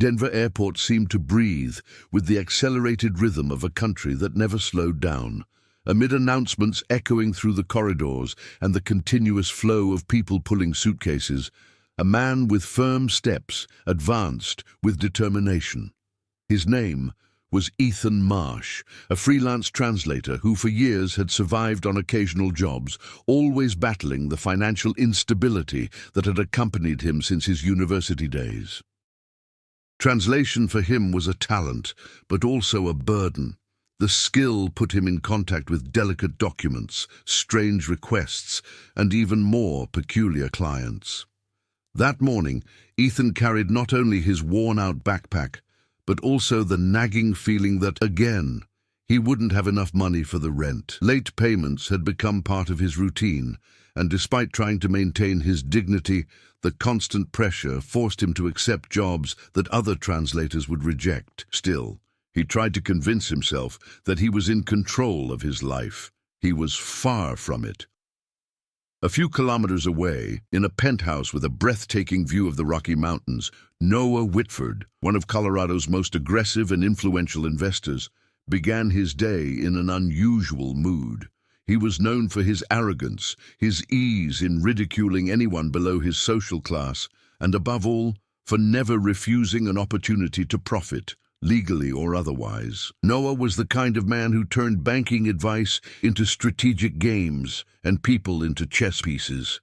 Denver Airport seemed to breathe with the accelerated rhythm of a country that never slowed down. Amid announcements echoing through the corridors and the continuous flow of people pulling suitcases, a man with firm steps advanced with determination. His name was Ethan Marsh, a freelance translator who for years had survived on occasional jobs, always battling the financial instability that had accompanied him since his university days. Translation for him was a talent, but also a burden. The skill put him in contact with delicate documents, strange requests, and even more peculiar clients. That morning, Ethan carried not only his worn-out backpack, but also the nagging feeling that, again, he wouldn't have enough money for the rent. Late payments had become part of his routine, and despite trying to maintain his dignity, the constant pressure forced him to accept jobs that other translators would reject. Still, he tried to convince himself that he was in control of his life. He was far from it. A few kilometers away, in a penthouse with a breathtaking view of the Rocky Mountains, Noah Whitford, one of Colorado's most aggressive and influential investors, began his day in an unusual mood. He was known for his arrogance, his ease in ridiculing anyone below his social class, and above all, for never refusing an opportunity to profit, legally or otherwise. Noah was the kind of man who turned banking advice into strategic games and people into chess pieces.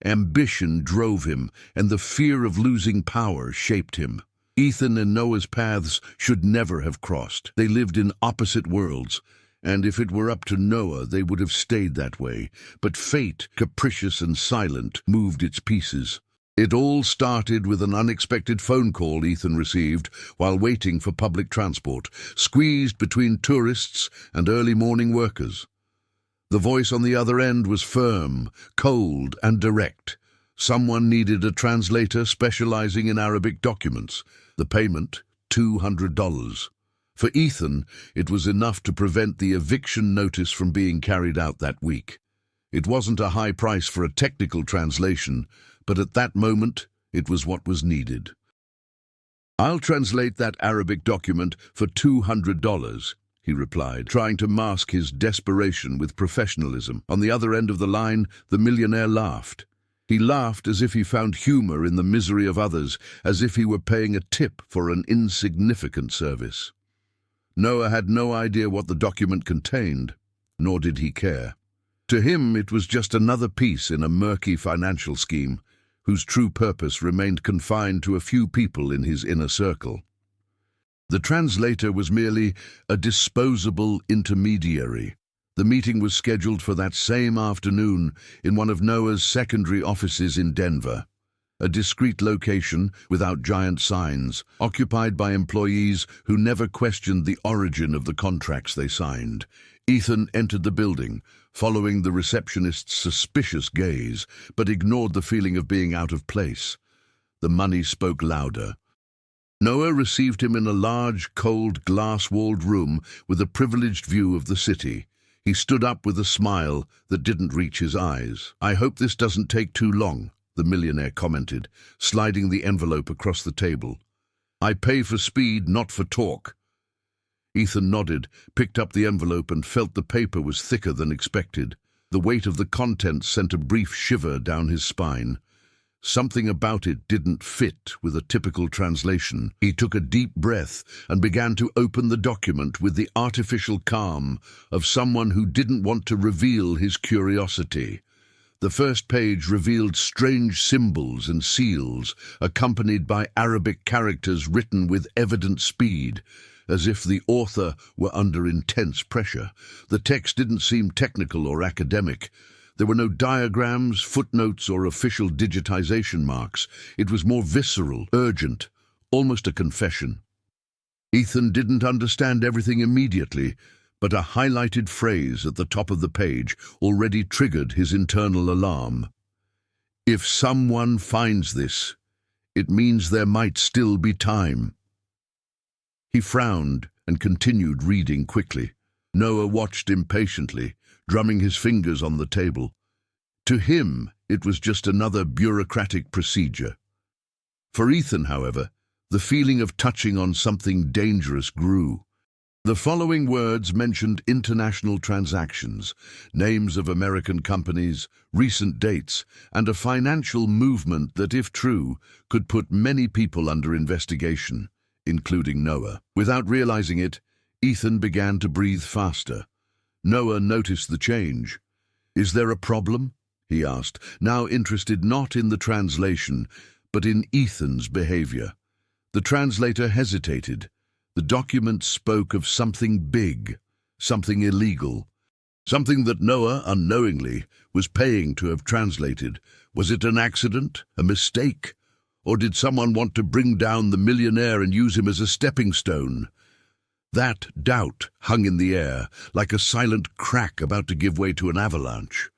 Ambition drove him, and the fear of losing power shaped him. Ethan and Noah's paths should never have crossed. They lived in opposite worlds, and if it were up to Noah, they would have stayed that way. But fate, capricious and silent, moved its pieces. It all started with an unexpected phone call Ethan received while waiting for public transport, squeezed between tourists and early morning workers. The voice on the other end was firm, cold, and direct. Someone needed a translator specializing in Arabic documents. The payment, $200. For Ethan, it was enough to prevent the eviction notice from being carried out that week. It wasn't a high price for a technical translation, but at that moment, it was what was needed. "I'll translate that Arabic document for $200, he replied, trying to mask his desperation with professionalism. On the other end of the line, the millionaire laughed. He laughed as if he found humor in the misery of others, as if he were paying a tip for an insignificant service. Noah had no idea what the document contained, nor did he care. To him, it was just another piece in a murky financial scheme, whose true purpose remained confined to a few people in his inner circle. The translator was merely a disposable intermediary. The meeting was scheduled for that same afternoon in one of Noah's secondary offices in Denver, a discreet location without giant signs, occupied by employees who never questioned the origin of the contracts they signed. Ethan entered the building, following the receptionist's suspicious gaze, but ignored the feeling of being out of place. The money spoke louder. Noah received him in a large, cold, glass-walled room with a privileged view of the city. He stood up with a smile that didn't reach his eyes. "I hope this doesn't take too long," the millionaire commented, sliding the envelope across the table. "I pay for speed, not for talk." Ethan nodded, picked up the envelope, and felt the paper was thicker than expected. The weight of the contents sent a brief shiver down his spine. Something about it didn't fit with a typical translation. He took a deep breath and began to open the document with the artificial calm of someone who didn't want to reveal his curiosity. The first page revealed strange symbols and seals, accompanied by Arabic characters written with evident speed, as if the author were under intense pressure. The text didn't seem technical or academic. There were no diagrams, footnotes, or official digitization marks. It was more visceral, urgent, almost a confession. Ethan didn't understand everything immediately, but a highlighted phrase at the top of the page already triggered his internal alarm. "If someone finds this, it means there might still be time." He frowned and continued reading quickly. Noah watched impatiently, drumming his fingers on the table. To him, it was just another bureaucratic procedure. For Ethan, however, The feeling of touching on something dangerous grew. The following words mentioned international transactions, names of American companies, recent dates, and a financial movement that, if true, could put many people under investigation, including Noah. Without realizing it, Ethan began to breathe faster. Noah noticed the change. "Is there a problem?" he asked, now interested not in the translation, but in Ethan's behavior. The translator hesitated. The document spoke of something big, something illegal, something that Noah, unknowingly, was paying to have translated. Was it an accident, a mistake, or did someone want to bring down the millionaire and use him as a stepping stone? That doubt hung in the air, like a silent crack about to give way to an avalanche.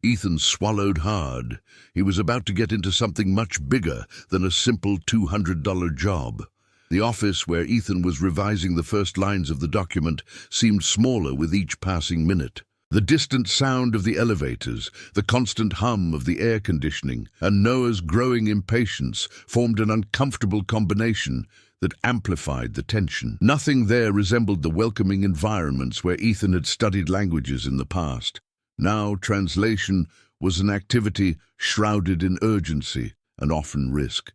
Ethan swallowed hard. He was about to get into something much bigger than a simple $200 job. The office where Ethan was revising the first lines of the document seemed smaller with each passing minute. The distant sound of the elevators, the constant hum of the air conditioning, and Noah's growing impatience formed an uncomfortable combination that amplified the tension. Nothing there resembled the welcoming environments where Ethan had studied languages in the past. Now translation was an activity shrouded in urgency and often risk.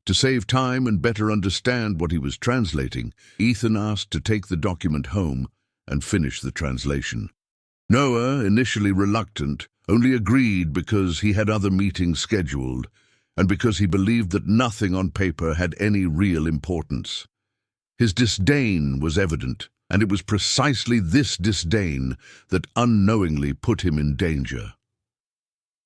To save time and better understand what he was translating, Ethan asked to take the document home and finish the translation. Noah, initially reluctant, only agreed because he had other meetings scheduled and because he believed that nothing on paper had any real importance. His disdain was evident, and it was precisely this disdain that unknowingly put him in danger.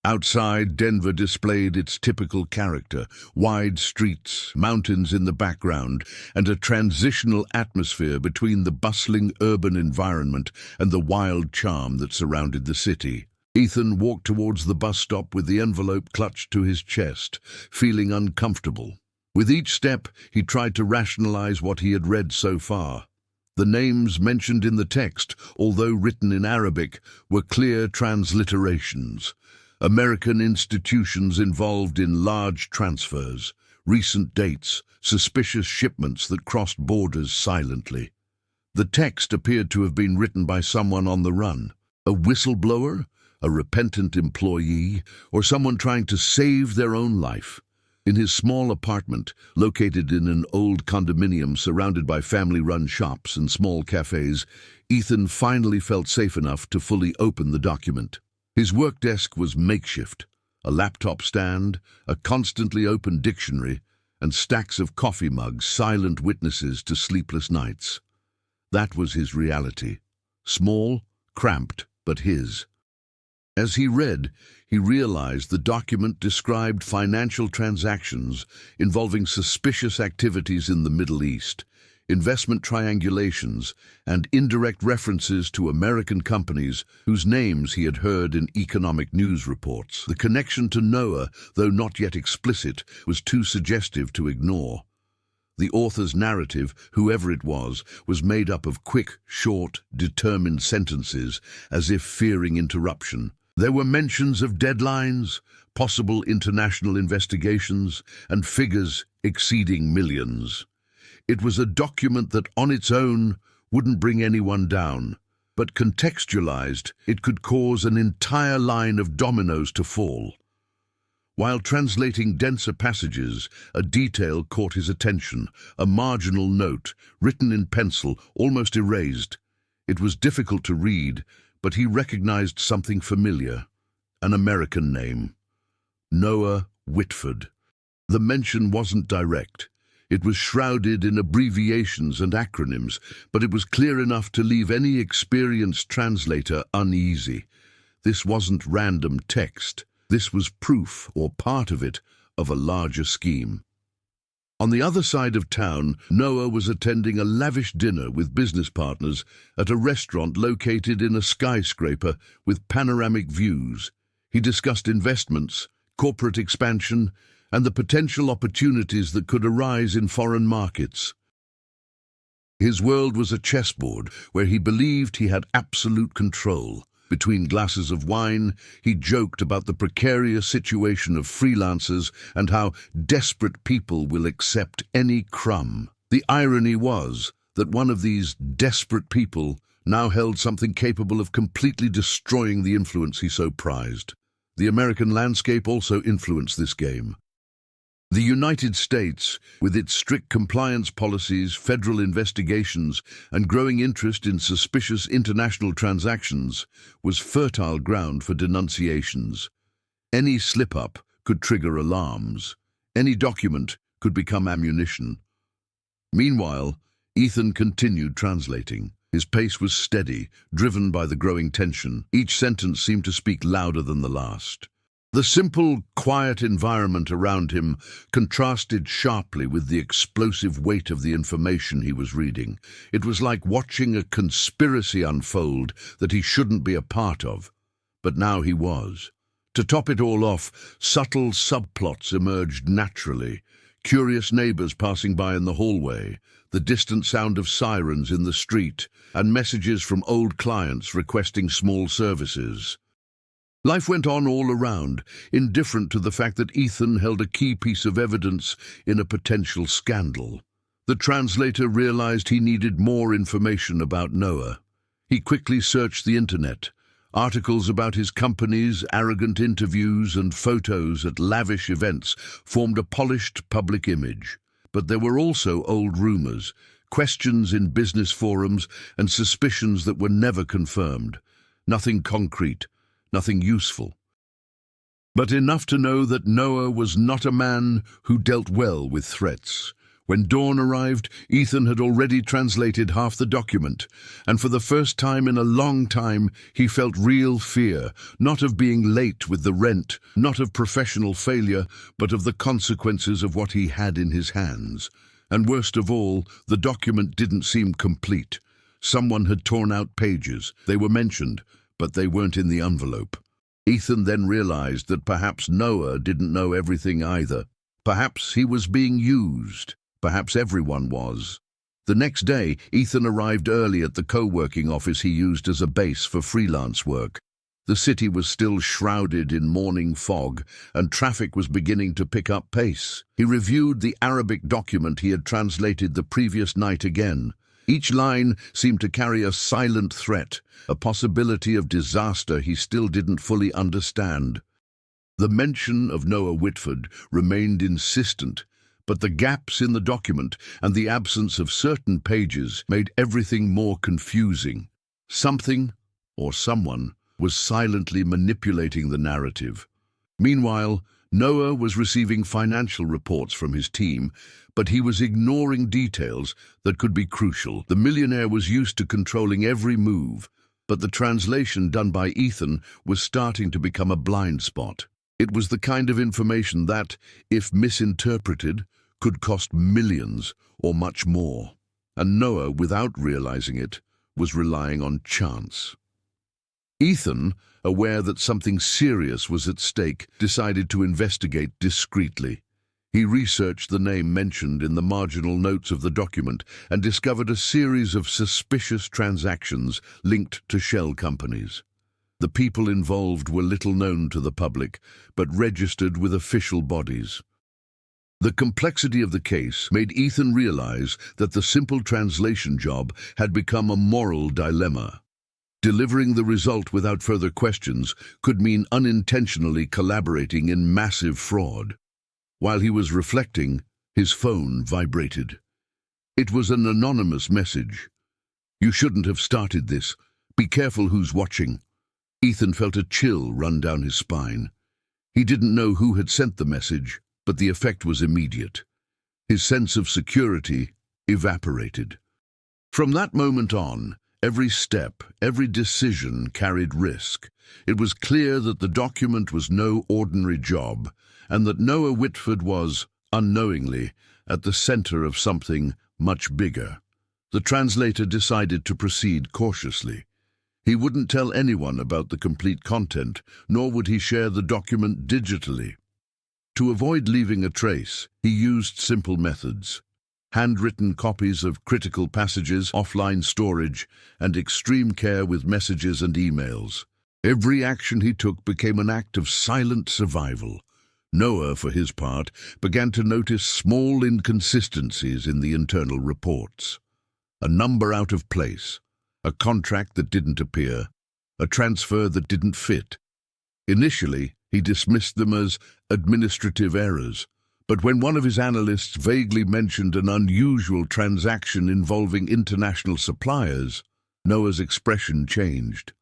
Outside, Denver displayed its typical character: wide streets, mountains in the background, and a transitional atmosphere between the bustling urban environment and the wild charm that surrounded the city. Ethan walked towards the bus stop with the envelope clutched to his chest, feeling uncomfortable. With each step, he tried to rationalize what he had read so far. The names mentioned in the text, although written in Arabic, were clear transliterations. American institutions involved in large transfers, recent dates, suspicious shipments that crossed borders silently. The text appeared to have been written by someone on the run, a whistleblower, a repentant employee, or someone trying to save their own life. In his small apartment, located in an old condominium surrounded by family-run shops and small cafes, Ethan finally felt safe enough to fully open the document. His work desk was makeshift: a laptop stand, a constantly open dictionary, and stacks of coffee mugs, silent witnesses to sleepless nights. That was his reality. Small, cramped, but his. As he read, he realized the document described financial transactions involving suspicious activities in the Middle East, investment triangulations, and indirect references to American companies whose names he had heard in economic news reports. The connection to Noah, though not yet explicit, was too suggestive to ignore. The author's narrative, whoever it was made up of quick, short, determined sentences, as if fearing interruption. There were mentions of deadlines, possible international investigations, and figures exceeding millions. It was a document that on its own wouldn't bring anyone down, but contextualized, it could cause an entire line of dominoes to fall. While translating denser passages, a detail caught his attention, a marginal note, written in pencil, almost erased. It was difficult to read, but he recognized something familiar: an American name. Noah Whitford. The mention wasn't direct. It was shrouded in abbreviations and acronyms, but it was clear enough to leave any experienced translator uneasy. This wasn't random text. This was proof, or part of it, of a larger scheme. On the other side of town, Noah was attending a lavish dinner with business partners at a restaurant located in a skyscraper with panoramic views. He discussed investments, corporate expansion, and the potential opportunities that could arise in foreign markets. His world was a chessboard where he believed he had absolute control. Between glasses of wine, he joked about the precarious situation of freelancers and how desperate people will accept any crumb. The irony was that one of these desperate people now held something capable of completely destroying the influence he so prized. The American landscape also influenced this game. The United States, with its strict compliance policies, federal investigations, and growing interest in suspicious international transactions, was fertile ground for denunciations. Any slip-up could trigger alarms. Any document could become ammunition. Meanwhile, Ethan continued translating. His pace was steady, driven by the growing tension. Each sentence seemed to speak louder than the last. The simple, quiet environment around him contrasted sharply with the explosive weight of the information he was reading. It was like watching a conspiracy unfold that he shouldn't be a part of. But now he was. To top it all off, subtle subplots emerged naturally. Curious neighbors passing by in the hallway, the distant sound of sirens in the street, and messages from old clients requesting small services. Life went on all around, indifferent to the fact that Ethan held a key piece of evidence in a potential scandal. The translator realized he needed more information about Noah. He quickly searched the internet. Articles about his companies, arrogant interviews, and photos at lavish events formed a polished public image. But there were also old rumors, questions in business forums, and suspicions that were never confirmed. Nothing concrete. Nothing useful. But enough to know that Noah was not a man who dealt well with threats. When dawn arrived, Ethan had already translated half the document, and for the first time in a long time, he felt real fear, not of being late with the rent, not of professional failure, but of the consequences of what he had in his hands. And worst of all, the document didn't seem complete. Someone had torn out pages. They were mentioned, but they weren't in the envelope. Ethan then realized that perhaps Noah didn't know everything either. Perhaps he was being used. Perhaps everyone was. The next day, Ethan arrived early at the co-working office he used as a base for freelance work. The city was still shrouded in morning fog, and traffic was beginning to pick up pace. He reviewed the Arabic document he had translated the previous night again. Each line seemed to carry a silent threat, a possibility of disaster he still didn't fully understand. The mention of Noah Whitford remained insistent, but the gaps in the document and the absence of certain pages made everything more confusing. Something, or someone, was silently manipulating the narrative. Meanwhile, Noah was receiving financial reports from his team, but he was ignoring details that could be crucial. The millionaire was used to controlling every move, but the translation done by Ethan was starting to become a blind spot. It was the kind of information that, if misinterpreted, could cost millions or much more. And Noah, without realizing it, was relying on chance. Ethan, aware that something serious was at stake, decided to investigate discreetly. He researched the name mentioned in the marginal notes of the document and discovered a series of suspicious transactions linked to shell companies. The people involved were little known to the public, but registered with official bodies. The complexity of the case made Ethan realize that the simple translation job had become a moral dilemma. Delivering the result without further questions could mean unintentionally collaborating in massive fraud. While he was reflecting, his phone vibrated. It was an anonymous message. "You shouldn't have started this. Be careful who's watching." Ethan felt a chill run down his spine. He didn't know who had sent the message, but the effect was immediate. His sense of security evaporated. From that moment on, every step, every decision carried risk. It was clear that the document was no ordinary job, and that Noah Whitford was, unknowingly, at the center of something much bigger. The translator decided to proceed cautiously. He wouldn't tell anyone about the complete content, nor would he share the document digitally. To avoid leaving a trace, he used simple methods: handwritten copies of critical passages, offline storage, and extreme care with messages and emails. Every action he took became an act of silent survival. Noah, for his part, began to notice small inconsistencies in the internal reports. A number out of place, a contract that didn't appear, a transfer that didn't fit. Initially, he dismissed them as administrative errors, but when one of his analysts vaguely mentioned an unusual transaction involving international suppliers, Noah's expression changed.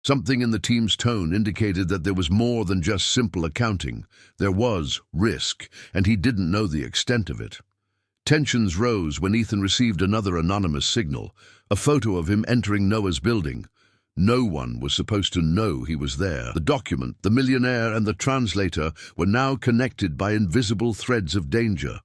Something in the team's tone indicated that there was more than just simple accounting. There was risk, and he didn't know the extent of it. Tensions rose when Ethan received another anonymous signal, a photo of him entering Noah's building. No one was supposed to know he was there. The document, the millionaire, and the translator were now connected by invisible threads of danger.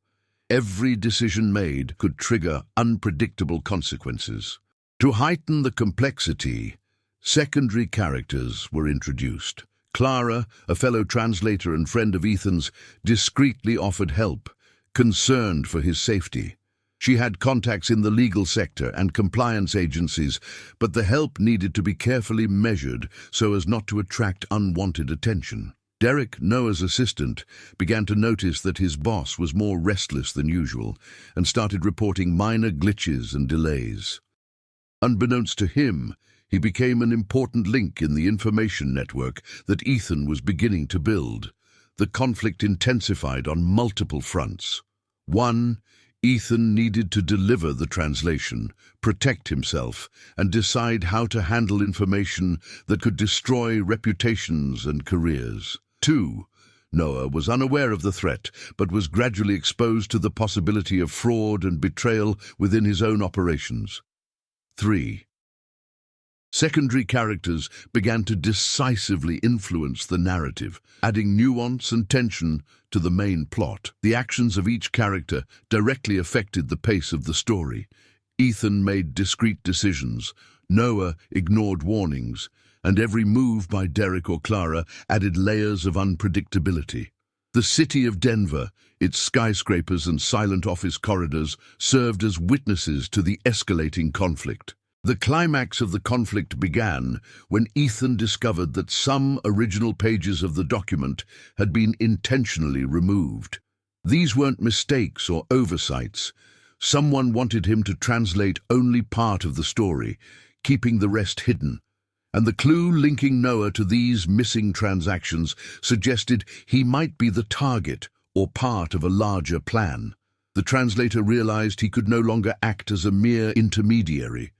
Every decision made could trigger unpredictable consequences. To heighten the complexity, secondary characters were introduced. Clara, a fellow translator and friend of Ethan's, discreetly offered help, concerned for his safety. She had contacts in the legal sector and compliance agencies, but the help needed to be carefully measured so as not to attract unwanted attention. Derek, Noah's assistant, began to notice that his boss was more restless than usual and started reporting minor glitches and delays. Unbeknownst to him, he became an important link in the information network that Ethan was beginning to build. The conflict intensified on multiple fronts. 1. Ethan needed to deliver the translation, protect himself, and decide how to handle information that could destroy reputations and careers. 2. Noah was unaware of the threat, but was gradually exposed to the possibility of fraud and betrayal within his own operations. 3. Secondary characters began to decisively influence the narrative, adding nuance and tension to the main plot. The actions of each character directly affected the pace of the story. Ethan made discreet decisions, Noah ignored warnings, and every move by Derek or Clara added layers of unpredictability. The city of Denver, its skyscrapers and silent office corridors, served as witnesses to the escalating conflict. The climax of the conflict began when Ethan discovered that some original pages of the document had been intentionally removed. These weren't mistakes or oversights. Someone wanted him to translate only part of the story, keeping the rest hidden. And the clue linking Noah to these missing transactions suggested he might be the target or part of a larger plan. The translator realized he could no longer act as a mere intermediary.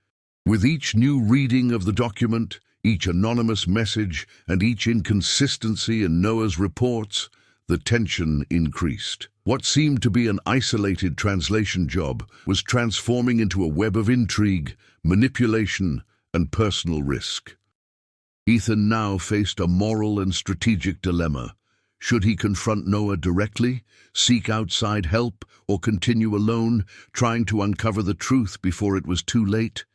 With each new reading of the document, each anonymous message, and each inconsistency in Noah's reports, the tension increased. What seemed to be an isolated translation job was transforming into a web of intrigue, manipulation, and personal risk. Ethan now faced a moral and strategic dilemma. Should he confront Noah directly, seek outside help, or continue alone, trying to uncover the truth before it was too late?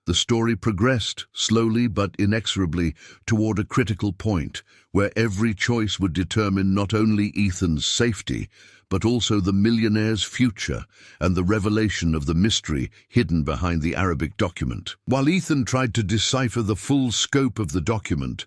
The story progressed, slowly but inexorably, toward a critical point, where every choice would determine not only Ethan's safety, but also the millionaire's future and the revelation of the mystery hidden behind the Arabic document. While Ethan tried to decipher the full scope of the document,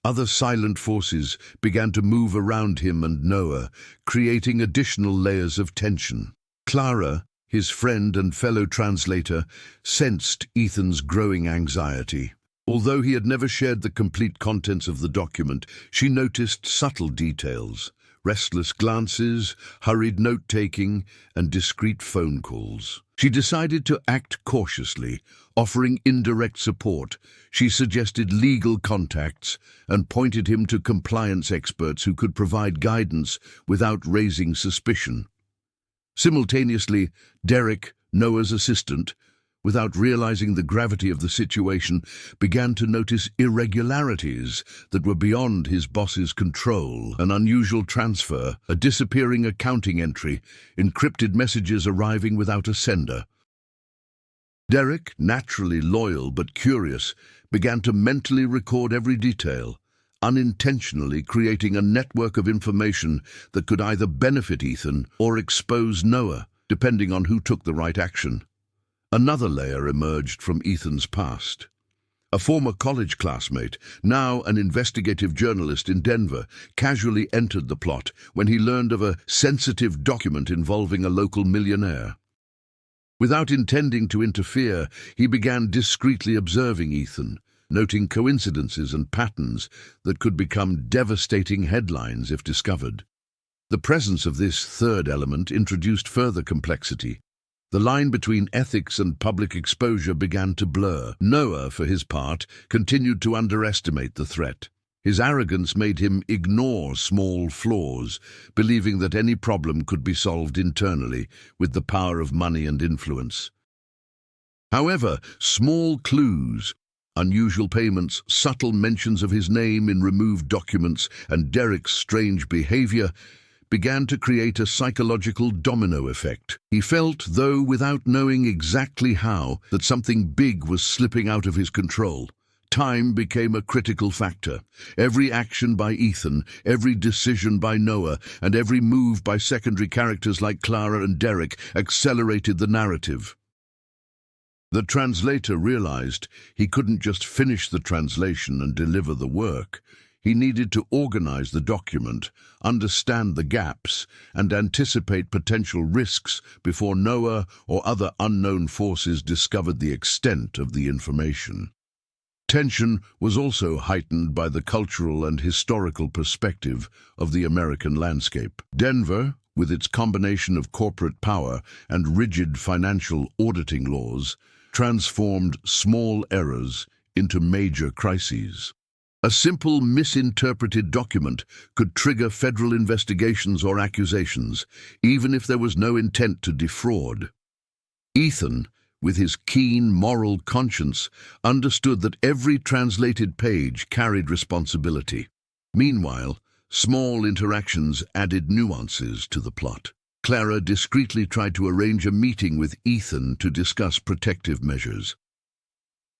other silent forces began to move around him and Noah, creating additional layers of tension. Clara, his friend and fellow translator, sensed Ethan's growing anxiety. Although he had never shared the complete contents of the document, she noticed subtle details, restless glances, hurried note-taking, and discreet phone calls. She decided to act cautiously, offering indirect support. She suggested legal contacts and pointed him to compliance experts who could provide guidance without raising suspicion. Simultaneously, Derek, Noah's assistant, without realizing the gravity of the situation, began to notice irregularities that were beyond his boss's control. An unusual transfer, a disappearing accounting entry, encrypted messages arriving without a sender. Derek, naturally loyal but curious, began to mentally record every detail, unintentionally creating a network of information that could either benefit Ethan or expose Noah, depending on who took the right action. Another layer emerged from Ethan's past. A former college classmate, now an investigative journalist in Denver, casually entered the plot when he learned of a sensitive document involving a local millionaire. Without intending to interfere, he began discreetly observing Ethan, noting coincidences and patterns that could become devastating headlines if discovered. The presence of this third element introduced further complexity. The line between ethics and public exposure began to blur. Noah, for his part, continued to underestimate the threat. His arrogance made him ignore small flaws, believing that any problem could be solved internally with the power of money and influence. However, small clues, unusual payments, subtle mentions of his name in removed documents, and Derek's strange behavior began to create a psychological domino effect. He felt, though without knowing exactly how, that something big was slipping out of his control. Time became a critical factor. Every action by Ethan, every decision by Noah, and every move by secondary characters like Clara and Derek accelerated the narrative. The translator realized he couldn't just finish the translation and deliver the work. He needed to organize the document, understand the gaps, and anticipate potential risks before Noah or other unknown forces discovered the extent of the information. Tension was also heightened by the cultural and historical perspective of the American landscape. Denver, with its combination of corporate power and rigid financial auditing laws, transformed small errors into major crises. A simple misinterpreted document could trigger federal investigations or accusations, even if there was no intent to defraud. Ethan, with his keen moral conscience, understood that every translated page carried responsibility. Meanwhile, small interactions added nuances to the plot. Clara discreetly tried to arrange a meeting with Ethan to discuss protective measures.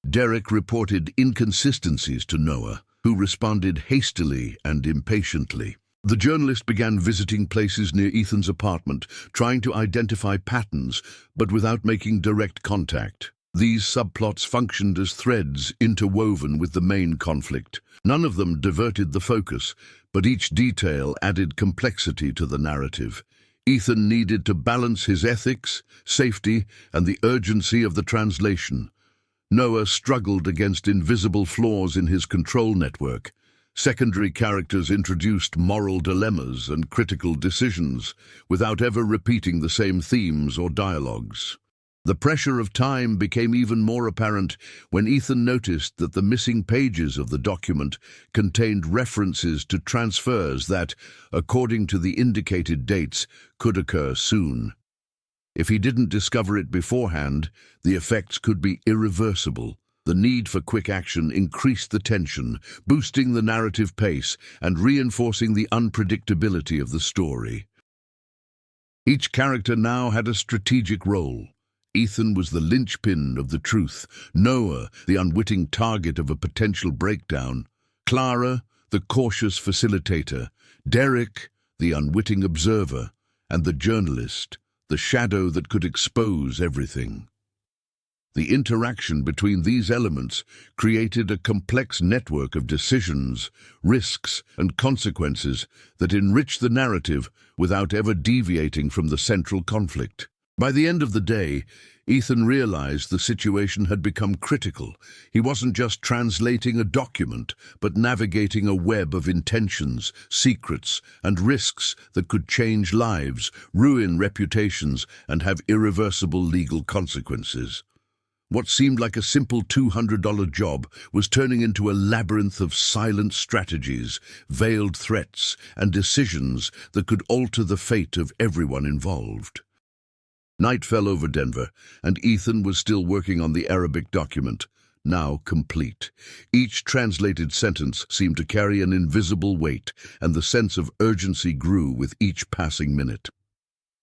Derek reported inconsistencies to Noah, who responded hastily and impatiently. The journalist began visiting places near Ethan's apartment, trying to identify patterns, but without making direct contact. These subplots functioned as threads interwoven with the main conflict. None of them diverted the focus, but each detail added complexity to the narrative. Ethan needed to balance his ethics, safety, and the urgency of the translation. Noah struggled against invisible flaws in his control network. Secondary characters introduced moral dilemmas and critical decisions without ever repeating the same themes or dialogues. The pressure of time became even more apparent when Ethan noticed that the missing pages of the document contained references to transfers that, according to the indicated dates, could occur soon. If he didn't discover it beforehand, the effects could be irreversible. The need for quick action increased the tension, boosting the narrative pace and reinforcing the unpredictability of the story. Each character now had a strategic role. Ethan was the linchpin of the truth, Noah the unwitting target of a potential breakdown, Clara the cautious facilitator, Derek the unwitting observer, and the journalist, the shadow that could expose everything. The interaction between these elements created a complex network of decisions, risks, and consequences that enriched the narrative without ever deviating from the central conflict. By the end of the day, Ethan realized the situation had become critical. He wasn't just translating a document, but navigating a web of intentions, secrets, and risks that could change lives, ruin reputations, and have irreversible legal consequences. What seemed like a simple $200 job was turning into a labyrinth of silent strategies, veiled threats, and decisions that could alter the fate of everyone involved. Night fell over Denver, and Ethan was still working on the Arabic document, now complete. Each translated sentence seemed to carry an invisible weight, and the sense of urgency grew with each passing minute.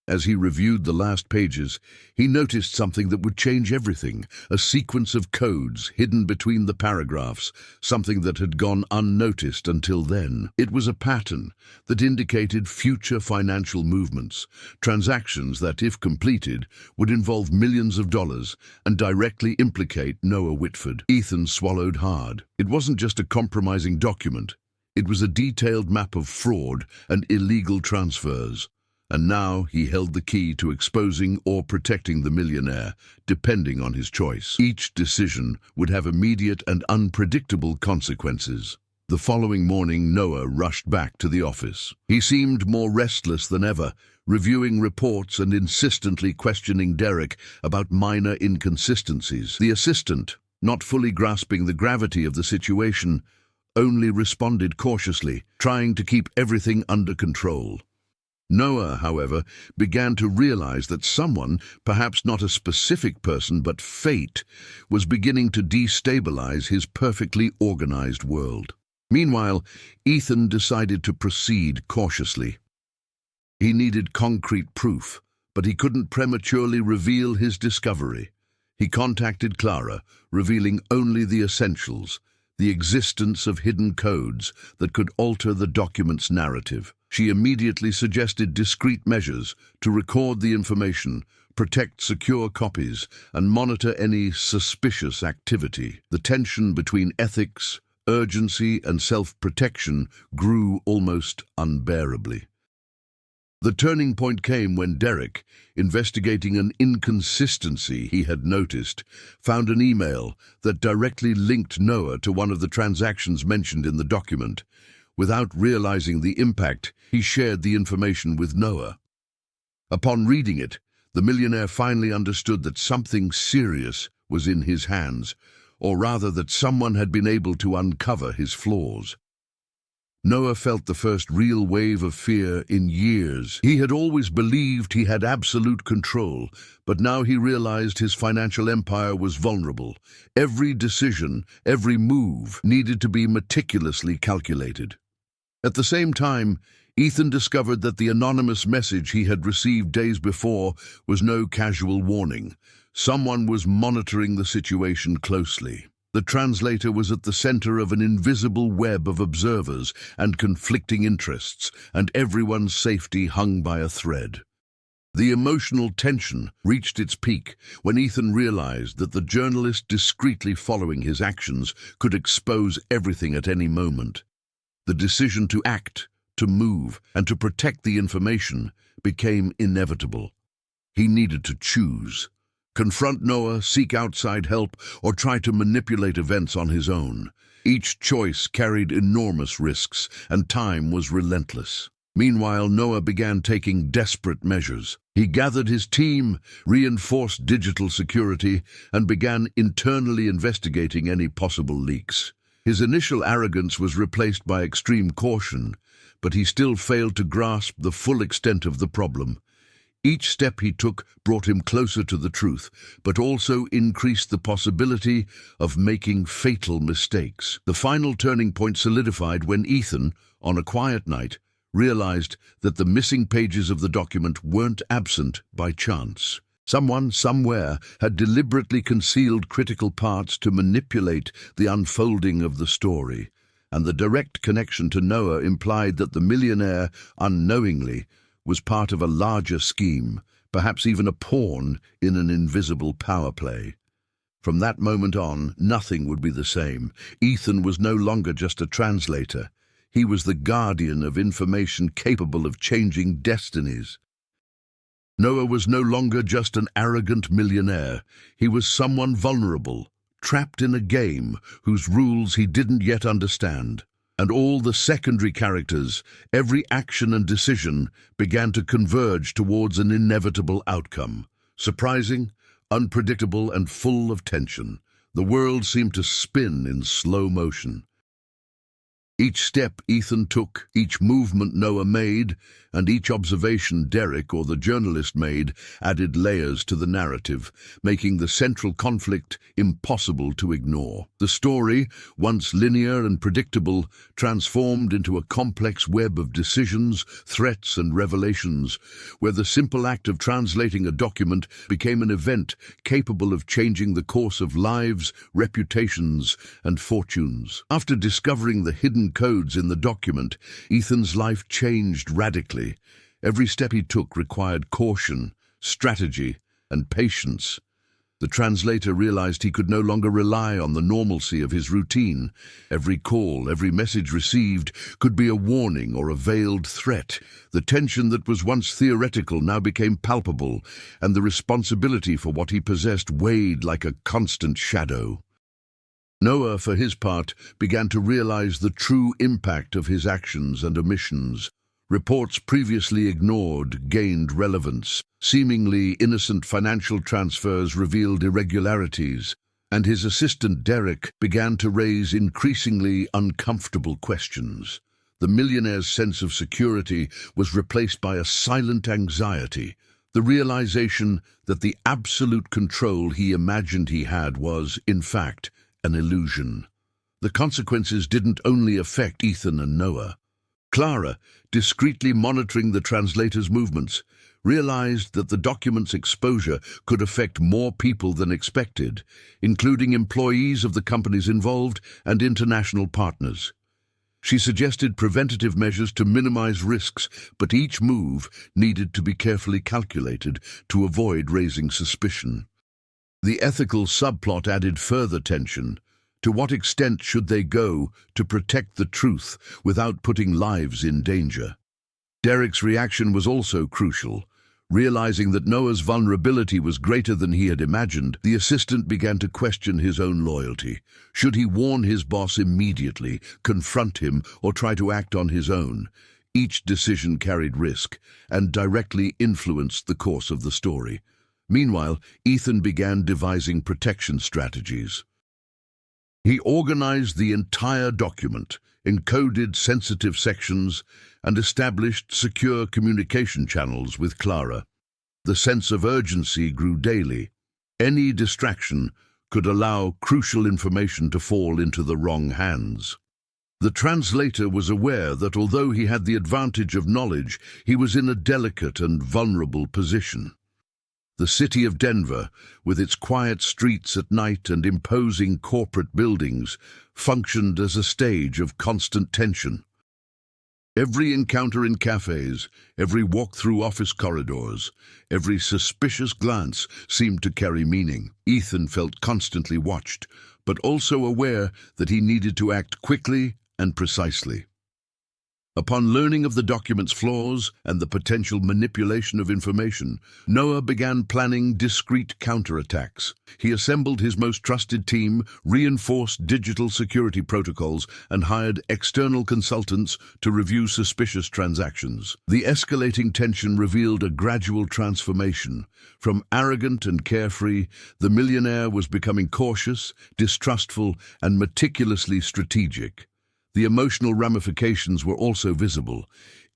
As he reviewed the last pages, he noticed something that would change everything, a sequence of codes hidden between the paragraphs, something that had gone unnoticed until then. It was a pattern that indicated future financial movements, transactions that, if completed, would involve millions of dollars and directly implicate Noah Whitford. Ethan swallowed hard. It wasn't just a compromising document. It was a detailed map of fraud and illegal transfers. And now he held the key to exposing or protecting the millionaire, depending on his choice. Each decision would have immediate and unpredictable consequences. The following morning, Noah rushed back to the office. He seemed more restless than ever, reviewing reports and insistently questioning Derek about minor inconsistencies. The assistant, not fully grasping the gravity of the situation, only responded cautiously, trying to keep everything under control. Noah, however, began to realize that someone, perhaps not a specific person but fate, was beginning to destabilize his perfectly organized world. Meanwhile, Ethan decided to proceed cautiously. He needed concrete proof, but he couldn't prematurely reveal his discovery. He contacted Clara, revealing only the essentials, the existence of hidden codes that could alter the document's narrative. She immediately suggested discreet measures to record the information, protect secure copies, and monitor any suspicious activity. The tension between ethics, urgency, and self-protection grew almost unbearably. The turning point came when Derek, investigating an inconsistency he had noticed, found an email that directly linked Noah to one of the transactions mentioned in the document. Without realizing the impact, he shared the information with Noah. Upon reading it, the millionaire finally understood that something serious was in his hands, or rather that someone had been able to uncover his flaws. Noah felt the first real wave of fear in years. He had always believed he had absolute control, but now he realized his financial empire was vulnerable. Every decision, every move needed to be meticulously calculated. At the same time, Ethan discovered that the anonymous message he had received days before was no casual warning. Someone was monitoring the situation closely. The translator was at the center of an invisible web of observers and conflicting interests, and everyone's safety hung by a thread. The emotional tension reached its peak when Ethan realized that the journalist discreetly following his actions could expose everything at any moment. The decision to act, to move, and to protect the information became inevitable. He needed to choose. Confront Noah, seek outside help, or try to manipulate events on his own. Each choice carried enormous risks, and time was relentless. Meanwhile, Noah began taking desperate measures. He gathered his team, reinforced digital security, and began internally investigating any possible leaks. His initial arrogance was replaced by extreme caution, but he still failed to grasp the full extent of the problem. Each step he took brought him closer to the truth, but also increased the possibility of making fatal mistakes. The final turning point solidified when Ethan, on a quiet night, realized that the missing pages of the document weren't absent by chance. Someone, somewhere, had deliberately concealed critical parts to manipulate the unfolding of the story, and the direct connection to Noah implied that the millionaire, unknowingly, was part of a larger scheme, perhaps even a pawn in an invisible power play. From that moment on, nothing would be the same. Ethan was no longer just a translator. He was the guardian of information capable of changing destinies. Noah was no longer just an arrogant millionaire. He was someone vulnerable, trapped in a game whose rules he didn't yet understand. And all the secondary characters, every action and decision, began to converge towards an inevitable outcome. Surprising, unpredictable, and full of tension, the world seemed to spin in slow motion. Each step Ethan took, each movement Noah made, and each observation Derek or the journalist made added layers to the narrative, making the central conflict impossible to ignore. The story, once linear and predictable, transformed into a complex web of decisions, threats, and revelations, where the simple act of translating a document became an event capable of changing the course of lives, reputations, and fortunes. After discovering the hidden codes in the document, Ethan's life changed radically. Every step he took required caution, strategy, and patience. The translator realized he could no longer rely on the normalcy of his routine. Every call, every message received could be a warning or a veiled threat. The tension that was once theoretical now became palpable, and the responsibility for what he possessed weighed like a constant shadow. Noah, for his part, began to realize the true impact of his actions and omissions. Reports previously ignored gained relevance. Seemingly innocent financial transfers revealed irregularities, and his assistant Derek began to raise increasingly uncomfortable questions. The millionaire's sense of security was replaced by a silent anxiety, the realization that the absolute control he imagined he had was, in fact, an illusion. The consequences didn't only affect Ethan and Noah. Clara, discreetly monitoring the translator's movements, realized that the document's exposure could affect more people than expected, including employees of the companies involved and international partners. She suggested preventative measures to minimize risks, but each move needed to be carefully calculated to avoid raising suspicion. The ethical subplot added further tension. To what extent should they go to protect the truth without putting lives in danger? Derek's reaction was also crucial. Realizing that Noah's vulnerability was greater than he had imagined, the assistant began to question his own loyalty. Should he warn his boss immediately, confront him, or try to act on his own? Each decision carried risk and directly influenced the course of the story. Meanwhile, Ethan began devising protection strategies. He organized the entire document, encoded sensitive sections, and established secure communication channels with Clara. The sense of urgency grew daily. Any distraction could allow crucial information to fall into the wrong hands. The translator was aware that although he had the advantage of knowledge, he was in a delicate and vulnerable position. The city of Denver, with its quiet streets at night and imposing corporate buildings, functioned as a stage of constant tension. Every encounter in cafes, every walk through office corridors, every suspicious glance seemed to carry meaning. Ethan felt constantly watched, but also aware that he needed to act quickly and precisely. Upon learning of the document's flaws and the potential manipulation of information, Noah began planning discreet counterattacks. He assembled his most trusted team, reinforced digital security protocols, and hired external consultants to review suspicious transactions. The escalating tension revealed a gradual transformation. From arrogant and carefree, the millionaire was becoming cautious, distrustful, and meticulously strategic. The emotional ramifications were also visible.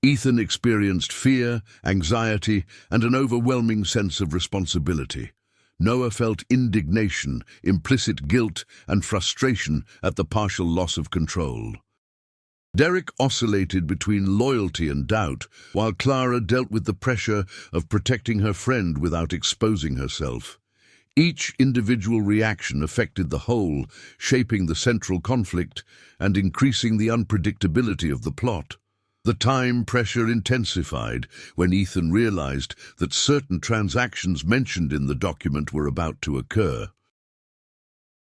Ethan experienced fear, anxiety, and an overwhelming sense of responsibility. Noah felt indignation, implicit guilt, and frustration at the partial loss of control. Derek oscillated between loyalty and doubt, while Clara dealt with the pressure of protecting her friend without exposing herself. Each individual reaction affected the whole, shaping the central conflict and increasing the unpredictability of the plot. The time pressure intensified when Ethan realized that certain transactions mentioned in the document were about to occur.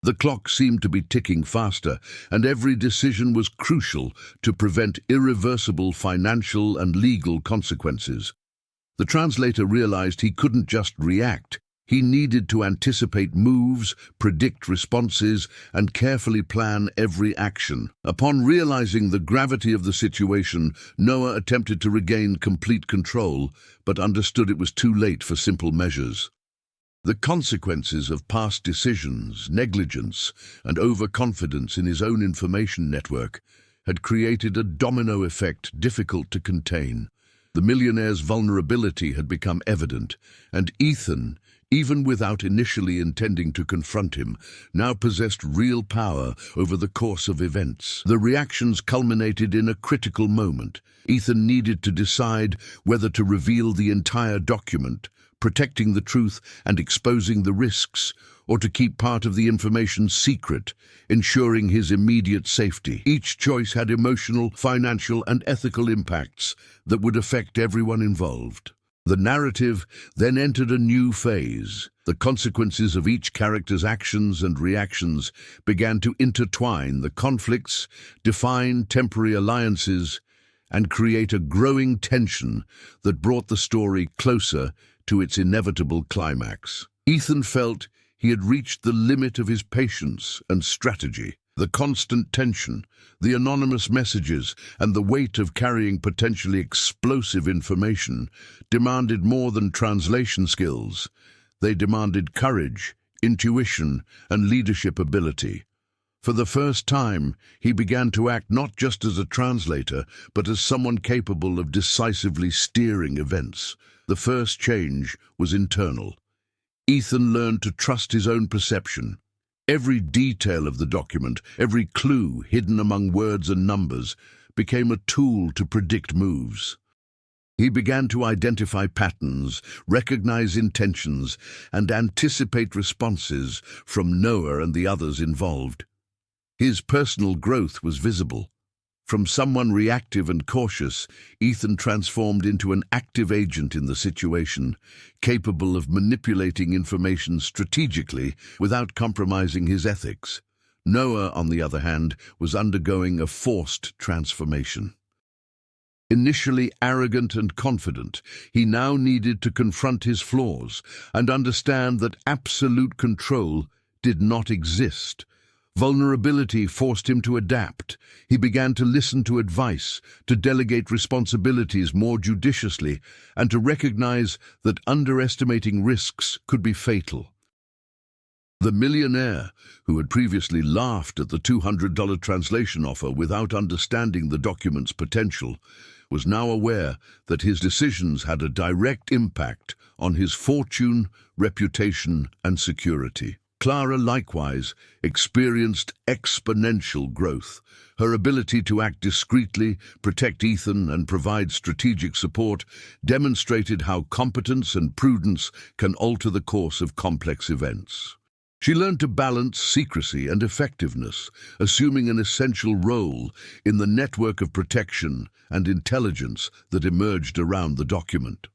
The clock seemed to be ticking faster, and every decision was crucial to prevent irreversible financial and legal consequences. The translator realized he couldn't just react. He needed to anticipate moves, predict responses, and carefully plan every action. Upon realizing the gravity of the situation, Noah attempted to regain complete control, but understood it was too late for simple measures. The consequences of past decisions, negligence, and overconfidence in his own information network had created a domino effect difficult to contain. The millionaire's vulnerability had become evident, and Ethan, even without initially intending to confront him, now possessed real power over the course of events. The reactions culminated in a critical moment. Ethan needed to decide whether to reveal the entire document, protecting the truth and exposing the risks, or to keep part of the information secret, ensuring his immediate safety. Each choice had emotional, financial, and ethical impacts that would affect everyone involved. The narrative then entered a new phase. The consequences of each character's actions and reactions began to intertwine the conflicts, define temporary alliances, and create a growing tension that brought the story closer to its inevitable climax. Ethan felt he had reached the limit of his patience and strategy. The constant tension, the anonymous messages, and the weight of carrying potentially explosive information demanded more than translation skills. They demanded courage, intuition, and leadership ability. For the first time, he began to act not just as a translator, but as someone capable of decisively steering events. The first change was internal. Ethan learned to trust his own perception. Every detail of the document, every clue hidden among words and numbers, became a tool to predict moves. He began to identify patterns, recognize intentions, and anticipate responses from Noah and the others involved. His personal growth was visible. From someone reactive and cautious, Ethan transformed into an active agent in the situation, capable of manipulating information strategically without compromising his ethics. Noah, on the other hand, was undergoing a forced transformation. Initially arrogant and confident, he now needed to confront his flaws and understand that absolute control did not exist. Vulnerability forced him to adapt. He began to listen to advice, to delegate responsibilities more judiciously, and to recognize that underestimating risks could be fatal. The millionaire, who had previously laughed at the $200 translation offer without understanding the document's potential, was now aware that his decisions had a direct impact on his fortune, reputation, and security. Clara likewise experienced exponential growth. Her ability to act discreetly, protect Ethan, and provide strategic support demonstrated how competence and prudence can alter the course of complex events. She learned to balance secrecy and effectiveness, assuming an essential role in the network of protection and intelligence that emerged around the document.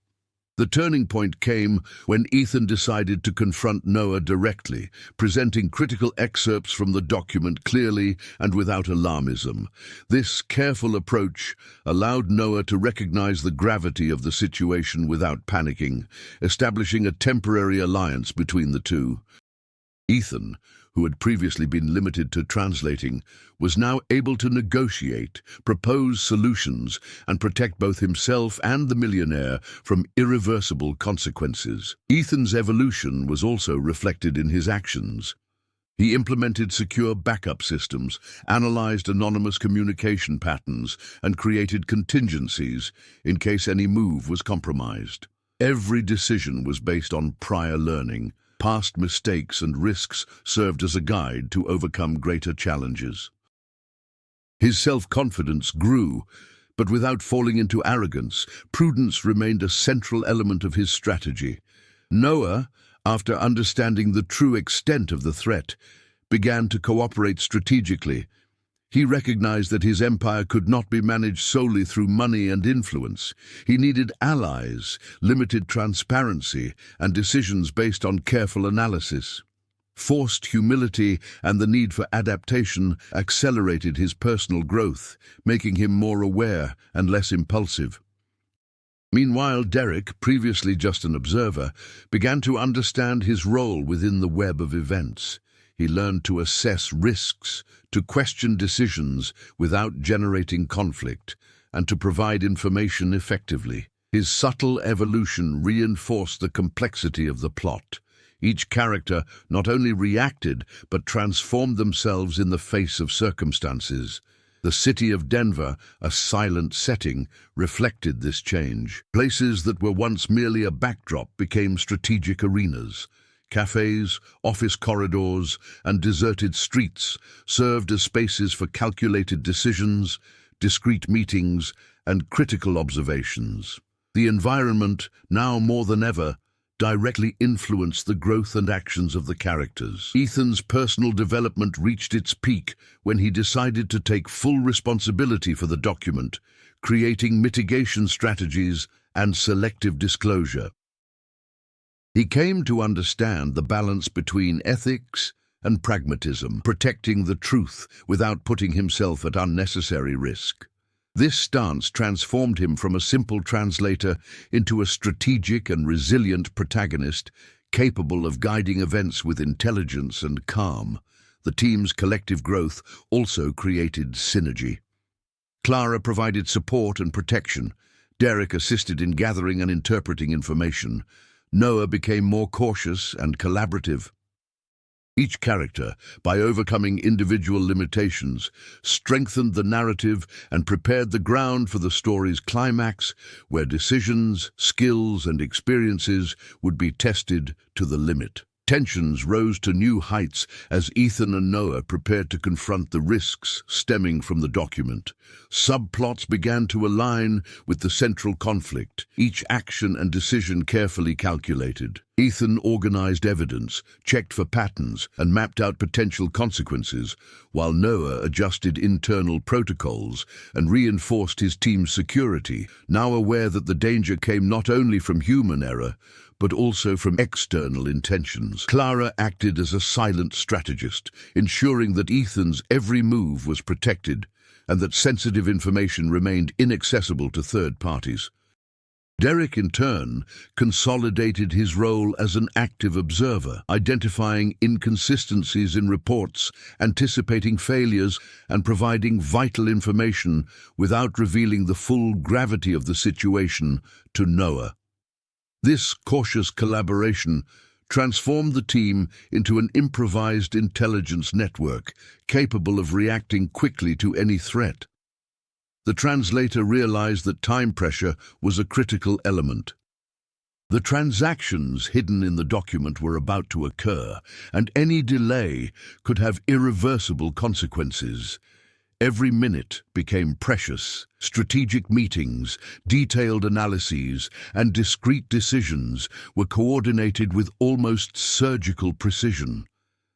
The turning point came when Ethan decided to confront Noah directly, presenting critical excerpts from the document clearly and without alarmism. This careful approach allowed Noah to recognize the gravity of the situation without panicking, establishing a temporary alliance between the two. Ethan, who had previously been limited to translating, was now able to negotiate, propose solutions, and protect both himself and the millionaire from irreversible consequences. Ethan's evolution was also reflected in his actions. He implemented secure backup systems, analyzed anonymous communication patterns, and created contingencies in case any move was compromised. Every decision was based on prior learning. Past mistakes and risks served as a guide to overcome greater challenges. His self-confidence grew, but without falling into arrogance, prudence remained a central element of his strategy. Noah, after understanding the true extent of the threat, began to cooperate strategically. He recognized that his empire could not be managed solely through money and influence. He needed allies, limited transparency, and decisions based on careful analysis. Forced humility and the need for adaptation accelerated his personal growth, making him more aware and less impulsive. Meanwhile, Derek, previously just an observer, began to understand his role within the web of events. He learned to assess risks, to question decisions without generating conflict, and to provide information effectively. His subtle evolution reinforced the complexity of the plot. Each character not only reacted, but transformed themselves in the face of circumstances. The city of Denver, a silent setting, reflected this change. Places that were once merely a backdrop became strategic arenas. Cafes, office corridors, and deserted streets served as spaces for calculated decisions, discreet meetings, and critical observations. The environment, now more than ever, directly influenced the growth and actions of the characters. Ethan's personal development reached its peak when he decided to take full responsibility for the document, creating mitigation strategies and selective disclosure. He came to understand the balance between ethics and pragmatism, protecting the truth without putting himself at unnecessary risk. This stance transformed him from a simple translator into a strategic and resilient protagonist, capable of guiding events with intelligence and calm. The team's collective growth also created synergy. Clara provided support and protection. Derek assisted in gathering and interpreting information. Noah became more cautious and collaborative. Each character, by overcoming individual limitations, strengthened the narrative and prepared the ground for the story's climax, where decisions, skills, and experiences would be tested to the limit. Tensions rose to new heights as Ethan and Noah prepared to confront the risks stemming from the document. Subplots began to align with the central conflict, each action and decision carefully calculated. Ethan organized evidence, checked for patterns, and mapped out potential consequences, while Noah adjusted internal protocols and reinforced his team's security, now aware that the danger came not only from human error, but also from external intentions. Clara acted as a silent strategist, ensuring that Ethan's every move was protected and that sensitive information remained inaccessible to third parties. Derek, in turn, consolidated his role as an active observer, identifying inconsistencies in reports, anticipating failures, and providing vital information without revealing the full gravity of the situation to Noah. This cautious collaboration transformed the team into an improvised intelligence network, capable of reacting quickly to any threat. The translator realized that time pressure was a critical element. The transactions hidden in the document were about to occur, and any delay could have irreversible consequences. Every minute became precious. Strategic meetings, detailed analyses, and discrete decisions were coordinated with almost surgical precision.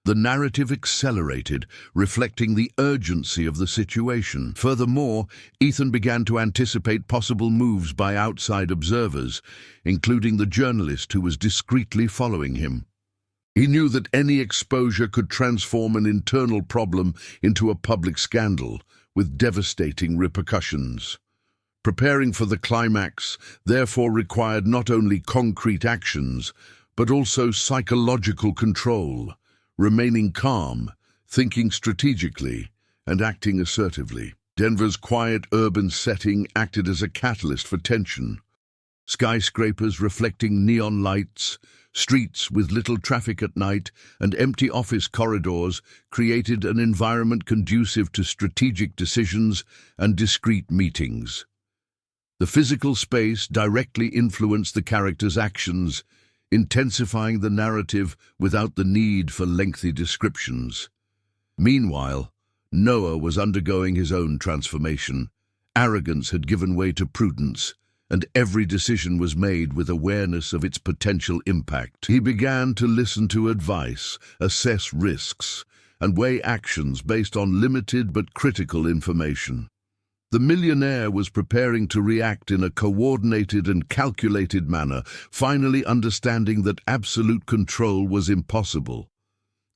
The narrative accelerated, reflecting the urgency of the situation. Furthermore, Ethan began to anticipate possible moves by outside observers, including the journalist who was discreetly following him. He knew that any exposure could transform an internal problem into a public scandal, with devastating repercussions. Preparing for the climax, therefore, required not only concrete actions, but also psychological control, remaining calm, thinking strategically, and acting assertively. Denver's quiet urban setting acted as a catalyst for tension. Skyscrapers reflecting neon lights, streets with little traffic at night, and empty office corridors created an environment conducive to strategic decisions and discreet meetings. The physical space directly influenced the characters' actions, intensifying the narrative without the need for lengthy descriptions. Meanwhile, Noah was undergoing his own transformation. Arrogance had given way to prudence, and every decision was made with awareness of its potential impact. He began to listen to advice, assess risks, and weigh actions based on limited but critical information. The millionaire was preparing to react in a coordinated and calculated manner, finally understanding that absolute control was impossible.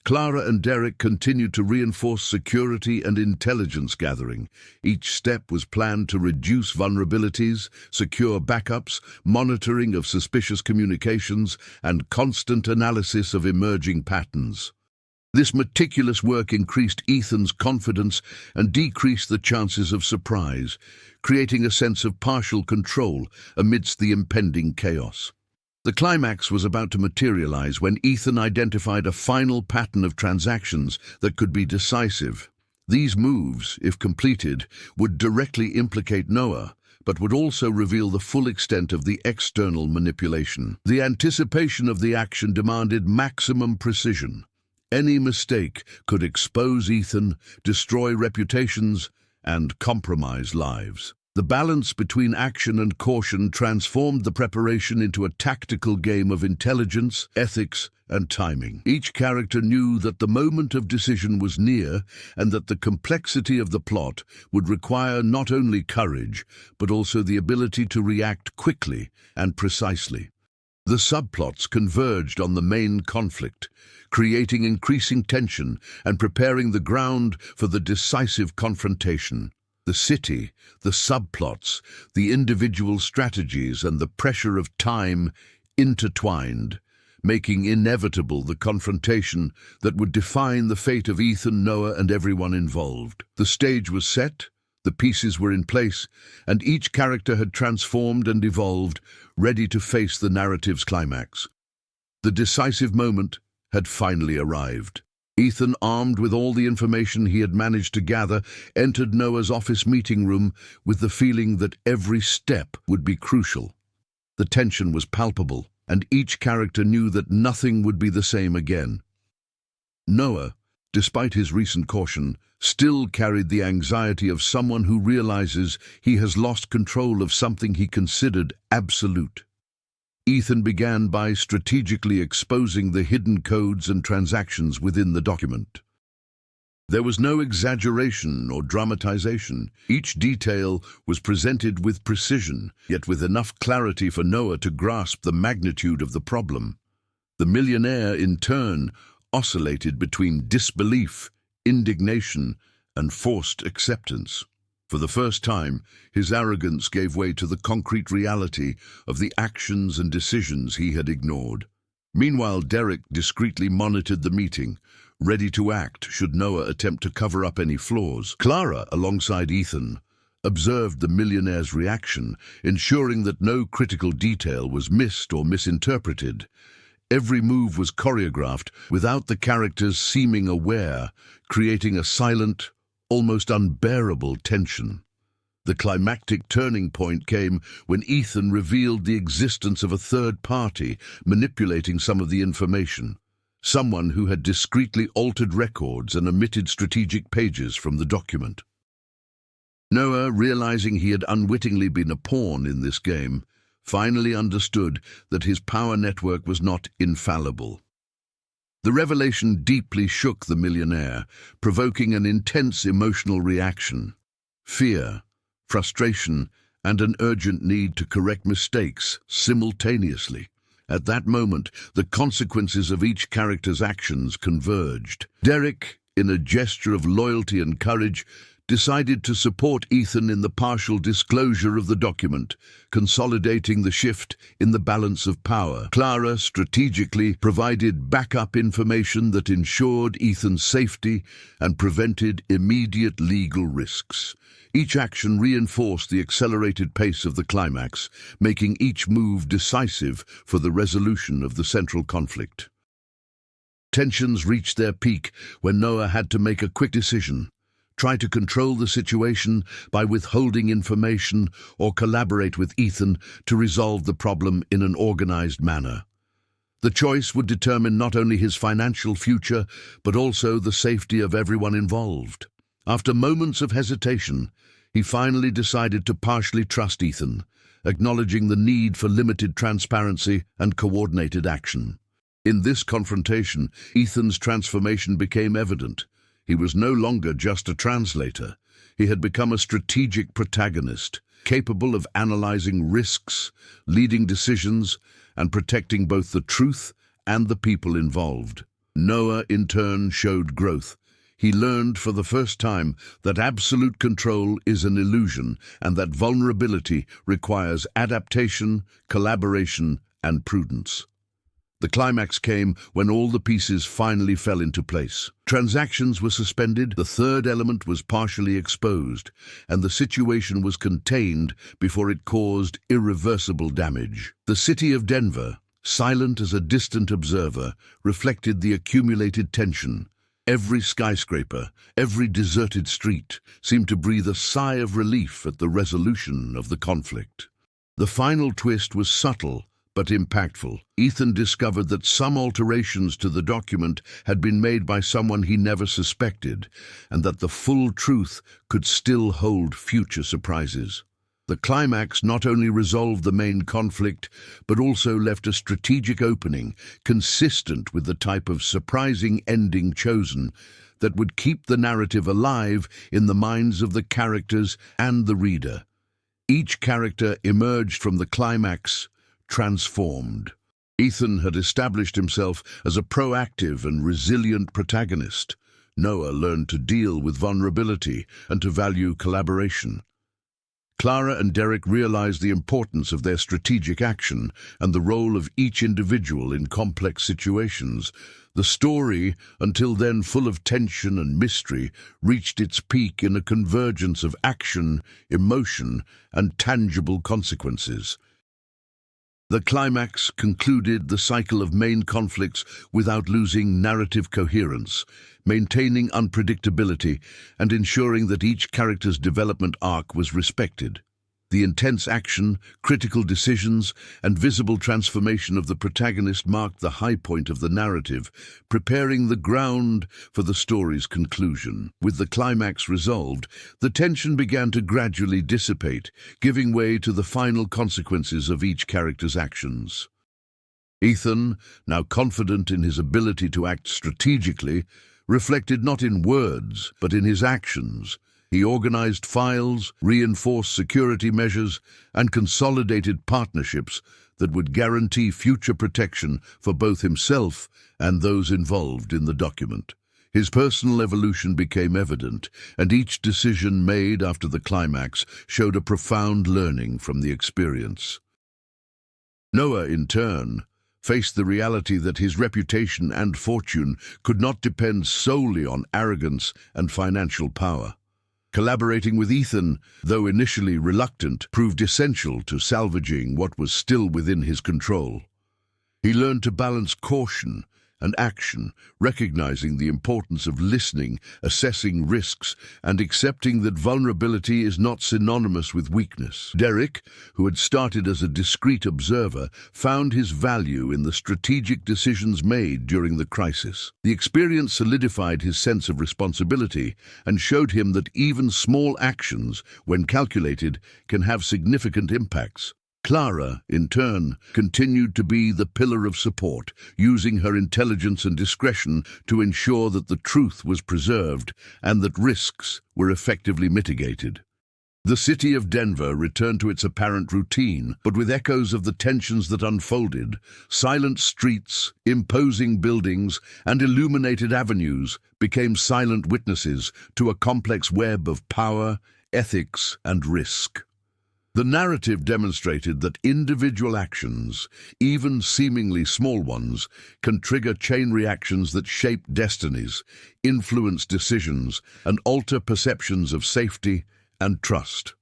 Clara and Derek continued to reinforce security and intelligence gathering. Each step was planned to reduce vulnerabilities, secure backups, monitoring of suspicious communications, and constant analysis of emerging patterns. This meticulous work increased Ethan's confidence and decreased the chances of surprise, creating a sense of partial control amidst the impending chaos. The climax was about to materialize when Ethan identified a final pattern of transactions that could be decisive. These moves, if completed, would directly implicate Noah, but would also reveal the full extent of the external manipulation. The anticipation of the action demanded maximum precision. Any mistake could expose Ethan, destroy reputations, and compromise lives. The balance between action and caution transformed the preparation into a tactical game of intelligence, ethics, and timing. Each character knew that the moment of decision was near and that the complexity of the plot would require not only courage, but also the ability to react quickly and precisely. The subplots converged on the main conflict, creating increasing tension and preparing the ground for the decisive confrontation. The city, the subplots, the individual strategies, and the pressure of time intertwined, making inevitable the confrontation that would define the fate of Ethan, Noah, and everyone involved. The stage was set, the pieces were in place, and each character had transformed and evolved, ready to face the narrative's climax. The decisive moment had finally arrived. Ethan, armed with all the information he had managed to gather, entered Noah's office meeting room with the feeling that every step would be crucial. The tension was palpable, and each character knew that nothing would be the same again. Noah, despite his recent caution, still carried the anxiety of someone who realizes he has lost control of something he considered absolute. Ethan began by strategically exposing the hidden codes and transactions within the document. There was no exaggeration or dramatization. Each detail was presented with precision, yet with enough clarity for Noah to grasp the magnitude of the problem. The millionaire, in turn, oscillated between disbelief, indignation, and forced acceptance. For the first time, his arrogance gave way to the concrete reality of the actions and decisions he had ignored. Meanwhile, Derek discreetly monitored the meeting, ready to act should Noah attempt to cover up any flaws. Clara, alongside Ethan, observed the millionaire's reaction, ensuring that no critical detail was missed or misinterpreted. Every move was choreographed without the characters seeming aware, creating a silent, almost unbearable tension. The climactic turning point came when Ethan revealed the existence of a third party manipulating some of the information, someone who had discreetly altered records and omitted strategic pages from the document. Noah, realizing he had unwittingly been a pawn in this game, finally understood that his power network was not infallible. The revelation deeply shook the millionaire, provoking an intense emotional reaction. Fear, frustration, and an urgent need to correct mistakes simultaneously. At that moment, the consequences of each character's actions converged. Derek, in a gesture of loyalty and courage, decided to support Ethan in the partial disclosure of the document, consolidating the shift in the balance of power. Clara strategically provided backup information that ensured Ethan's safety and prevented immediate legal risks. Each action reinforced the accelerated pace of the climax, making each move decisive for the resolution of the central conflict. Tensions reached their peak when Noah had to make a quick decision: try to control the situation by withholding information or collaborate with Ethan to resolve the problem in an organized manner. The choice would determine not only his financial future, but also the safety of everyone involved. After moments of hesitation, he finally decided to partially trust Ethan, acknowledging the need for limited transparency and coordinated action. In this confrontation, Ethan's transformation became evident. He was no longer just a translator. He had become a strategic protagonist, capable of analyzing risks, leading decisions, and protecting both the truth and the people involved. Noah, in turn, showed growth. He learned for the first time that absolute control is an illusion and that vulnerability requires adaptation, collaboration, and prudence. The climax came when all the pieces finally fell into place. Transactions were suspended, the third element was partially exposed, and the situation was contained before it caused irreversible damage. The city of Denver, silent as a distant observer, reflected the accumulated tension. Every skyscraper, every deserted street seemed to breathe a sigh of relief at the resolution of the conflict. The final twist was subtle but impactful. Ethan discovered that some alterations to the document had been made by someone he never suspected, and that the full truth could still hold future surprises. The climax not only resolved the main conflict, but also left a strategic opening consistent with the type of surprising ending chosen that would keep the narrative alive in the minds of the characters and the reader. Each character emerged from the climax transformed. Ethan had established himself as a proactive and resilient protagonist. Noah learned to deal with vulnerability and to value collaboration. Clara and Derek realized the importance of their strategic action and the role of each individual in complex situations. The story, until then full of tension and mystery, reached its peak in a convergence of action, emotion, and tangible consequences. The climax concluded the cycle of main conflicts without losing narrative coherence, maintaining unpredictability and ensuring that each character's development arc was respected. The intense action, critical decisions, and visible transformation of the protagonist marked the high point of the narrative, preparing the ground for the story's conclusion. With the climax resolved, the tension began to gradually dissipate, giving way to the final consequences of each character's actions. Ethan, now confident in his ability to act strategically, reflected not in words, but in his actions. He organized files, reinforced security measures, and consolidated partnerships that would guarantee future protection for both himself and those involved in the document. His personal evolution became evident, and each decision made after the climax showed a profound learning from the experience. Noah, in turn, faced the reality that his reputation and fortune could not depend solely on arrogance and financial power. Collaborating with Ethan, though initially reluctant, proved essential to salvaging what was still within his control. He learned to balance caution and action, recognizing the importance of listening, assessing risks, and accepting that vulnerability is not synonymous with weakness. Derek, who had started as a discreet observer, found his value in the strategic decisions made during the crisis. The experience solidified his sense of responsibility and showed him that even small actions, when calculated, can have significant impacts. Clara, in turn, continued to be the pillar of support, using her intelligence and discretion to ensure that the truth was preserved and that risks were effectively mitigated. The city of Denver returned to its apparent routine, but with echoes of the tensions that unfolded. Silent streets, imposing buildings, and illuminated avenues became silent witnesses to a complex web of power, ethics, and risk. The narrative demonstrated that individual actions, even seemingly small ones, can trigger chain reactions that shape destinies, influence decisions, and alter perceptions of safety and trust.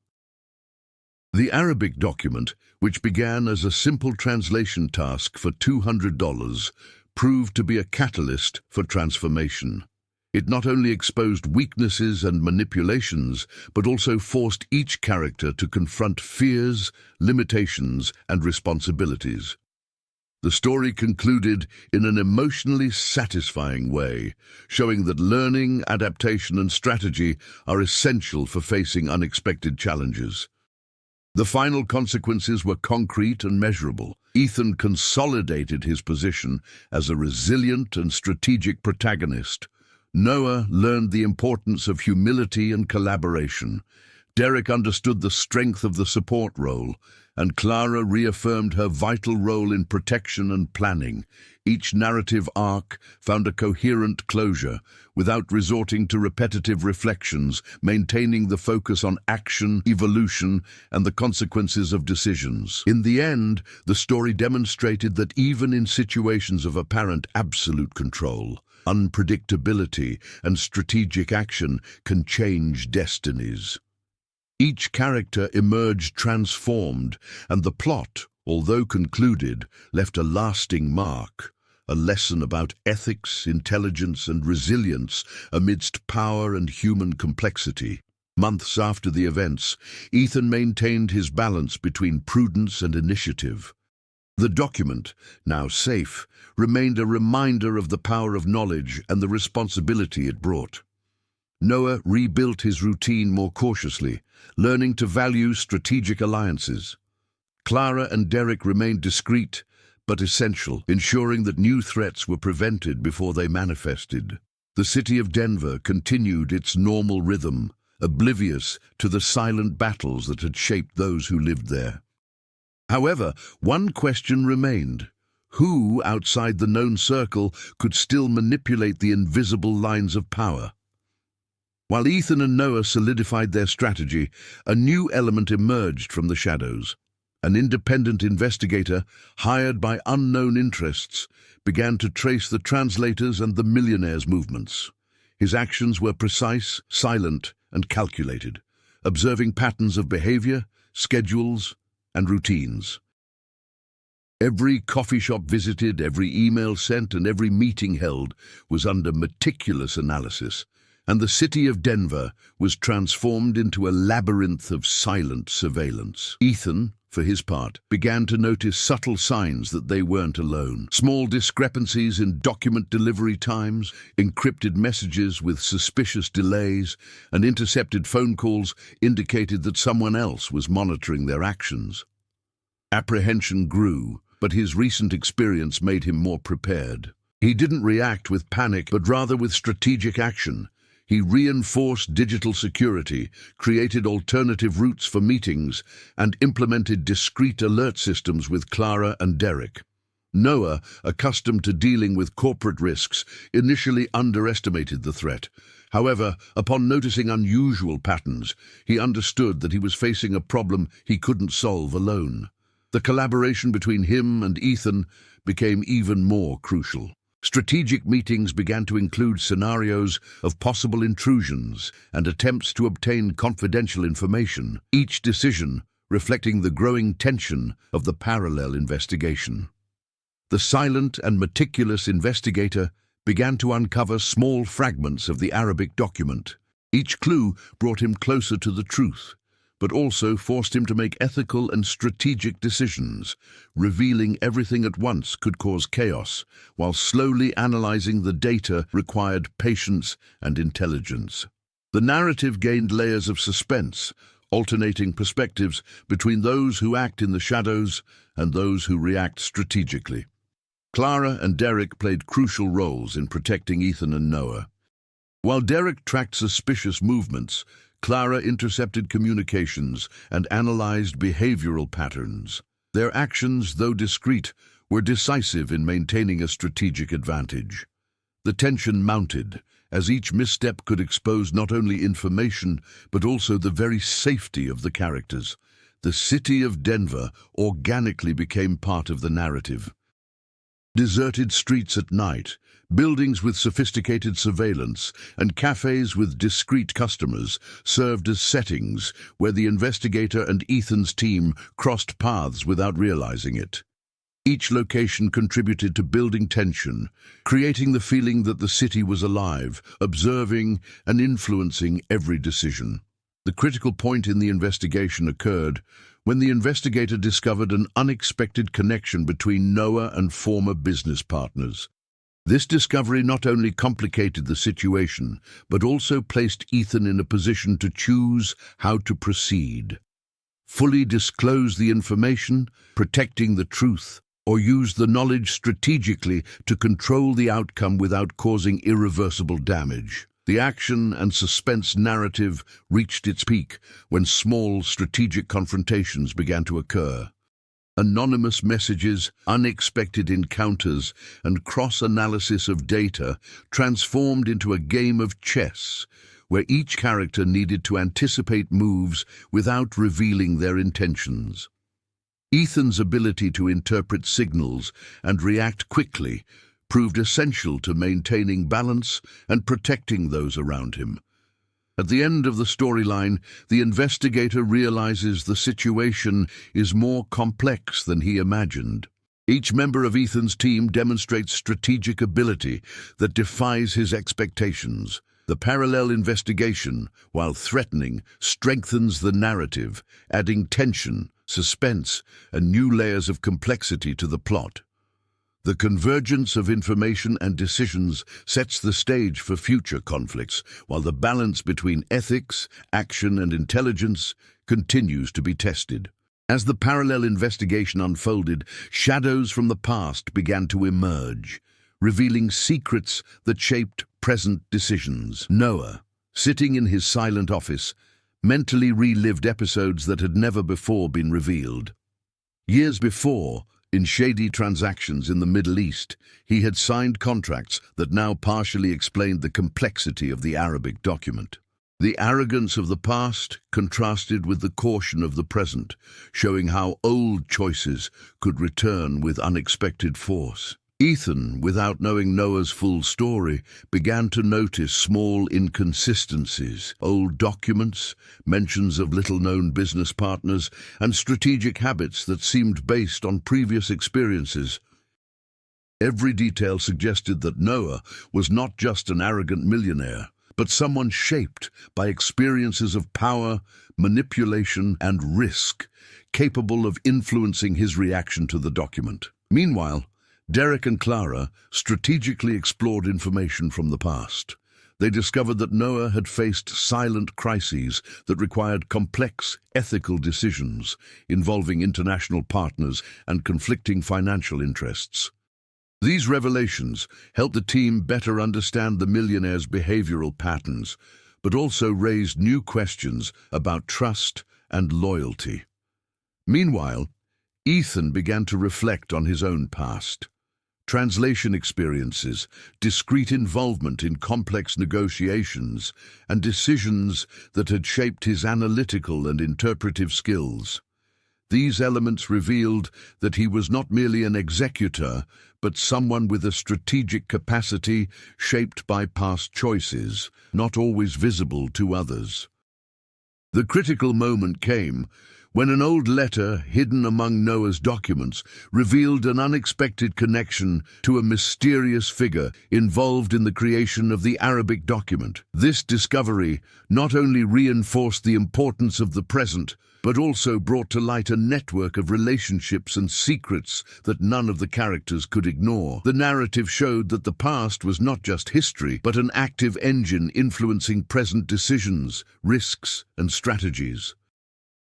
The Arabic document, which began as a simple translation task for $200, proved to be a catalyst for transformation. It not only exposed weaknesses and manipulations, but also forced each character to confront fears, limitations, and responsibilities. The story concluded in an emotionally satisfying way, showing that learning, adaptation, and strategy are essential for facing unexpected challenges. The final consequences were concrete and measurable. Ethan consolidated his position as a resilient and strategic protagonist. Noah learned the importance of humility and collaboration. Derek understood the strength of the support role, and Clara reaffirmed her vital role in protection and planning. Each narrative arc found a coherent closure, without resorting to repetitive reflections, maintaining the focus on action, evolution, and the consequences of decisions. In the end, the story demonstrated that even in situations of apparent absolute control, unpredictability and strategic action can change destinies. Each character emerged transformed, and the plot, although concluded, left a lasting mark. a lesson about ethics, intelligence, and resilience amidst power and human complexity. Months after the events, Ethan maintained his balance between prudence and initiative. The document, now safe, remained a reminder of the power of knowledge and the responsibility it brought. Noah rebuilt his routine more cautiously, learning to value strategic alliances. Clara and Derek remained discreet but essential, ensuring that new threats were prevented before they manifested. The city of Denver continued its normal rhythm, oblivious to the silent battles that had shaped those who lived there. However, one question remained. Who, outside the known circle, could still manipulate the invisible lines of power? While Ethan and Noah solidified their strategy, a new element emerged from the shadows. An independent investigator, hired by unknown interests, began to trace the translators and the millionaires' movements. His actions were precise, silent, and calculated, observing patterns of behavior, schedules, and routines. Every coffee shop visited, every email sent, and every meeting held was under meticulous analysis, and the city of Denver was transformed into a labyrinth of silent surveillance. Ethan, for his part, began to notice subtle signs that they weren't alone. Small discrepancies in document delivery times, encrypted messages with suspicious delays, and intercepted phone calls indicated that someone else was monitoring their actions. Apprehension grew, but his recent experience made him more prepared. He didn't react with panic, but rather with strategic action. He reinforced digital security, created alternative routes for meetings, and implemented discrete alert systems with Clara and Derek. Noah, accustomed to dealing with corporate risks, initially underestimated the threat. However, upon noticing unusual patterns, he understood that he was facing a problem he couldn't solve alone. The collaboration between him and Ethan became even more crucial. Strategic meetings began to include scenarios of possible intrusions and attempts to obtain confidential information, each decision reflecting the growing tension of the parallel investigation. The silent and meticulous investigator began to uncover small fragments of the Arabic document. Each clue brought him closer to the truth, but also forced him to make ethical and strategic decisions. Revealing everything at once could cause chaos, while slowly analyzing the data required patience and intelligence. The narrative gained layers of suspense, alternating perspectives between those who act in the shadows and those who react strategically. Clara and Derek played crucial roles in protecting Ethan and Noah. While Derek tracked suspicious movements, Clara intercepted communications and analyzed behavioral patterns. Their actions, though discreet, were decisive in maintaining a strategic advantage. The tension mounted, as each misstep could expose not only information, but also the very safety of the characters. The city of Denver organically became part of the narrative. Deserted streets at night, buildings with sophisticated surveillance, and cafes with discreet customers served as settings where the investigator and Ethan's team crossed paths without realizing it. Each location contributed to building tension, creating the feeling that the city was alive, observing and influencing every decision. The critical point in the investigation occurred when the investigator discovered an unexpected connection between Noah and former business partners. This discovery not only complicated the situation, but also placed Ethan in a position to choose how to proceed. Fully disclose the information, protecting the truth, or use the knowledge strategically to control the outcome without causing irreversible damage. The action and suspense narrative reached its peak when small strategic confrontations began to occur. Anonymous messages, unexpected encounters, and cross-analysis of data transformed into a game of chess, where each character needed to anticipate moves without revealing their intentions. Ethan's ability to interpret signals and react quickly proved essential to maintaining balance and protecting those around him. At the end of the storyline, the investigator realizes the situation is more complex than he imagined. Each member of Ethan's team demonstrates strategic ability that defies his expectations. The parallel investigation, while threatening, strengthens the narrative, adding tension, suspense, and new layers of complexity to the plot. The convergence of information and decisions sets the stage for future conflicts, while the balance between ethics, action, and intelligence continues to be tested. As the parallel investigation unfolded, shadows from the past began to emerge, revealing secrets that shaped present decisions. Noah, sitting in his silent office, mentally relived episodes that had never before been revealed. Years before, in shady transactions in the Middle East, he had signed contracts that now partially explained the complexity of the Arabic document. The arrogance of the past contrasted with the caution of the present, showing how old choices could return with unexpected force. Ethan, without knowing Noah's full story, began to notice small inconsistencies, old documents, mentions of little-known business partners, and strategic habits that seemed based on previous experiences. Every detail suggested that Noah was not just an arrogant millionaire, but someone shaped by experiences of power, manipulation, and risk, capable of influencing his reaction to the document. Meanwhile, Derek and Clara strategically explored information from the past. They discovered that Noah had faced silent crises that required complex ethical decisions involving international partners and conflicting financial interests. These revelations helped the team better understand the millionaire's behavioral patterns, but also raised new questions about trust and loyalty. Meanwhile, Ethan began to reflect on his own past. Translation experiences, discreet involvement in complex negotiations, and decisions that had shaped his analytical and interpretive skills. These elements revealed that he was not merely an executor, but someone with a strategic capacity shaped by past choices, not always visible to others. The critical moment came when an old letter hidden among Noah's documents revealed an unexpected connection to a mysterious figure involved in the creation of the Arabic document. This discovery not only reinforced the importance of the present, but also brought to light a network of relationships and secrets that none of the characters could ignore. The narrative showed that the past was not just history, but an active engine influencing present decisions, risks, and strategies.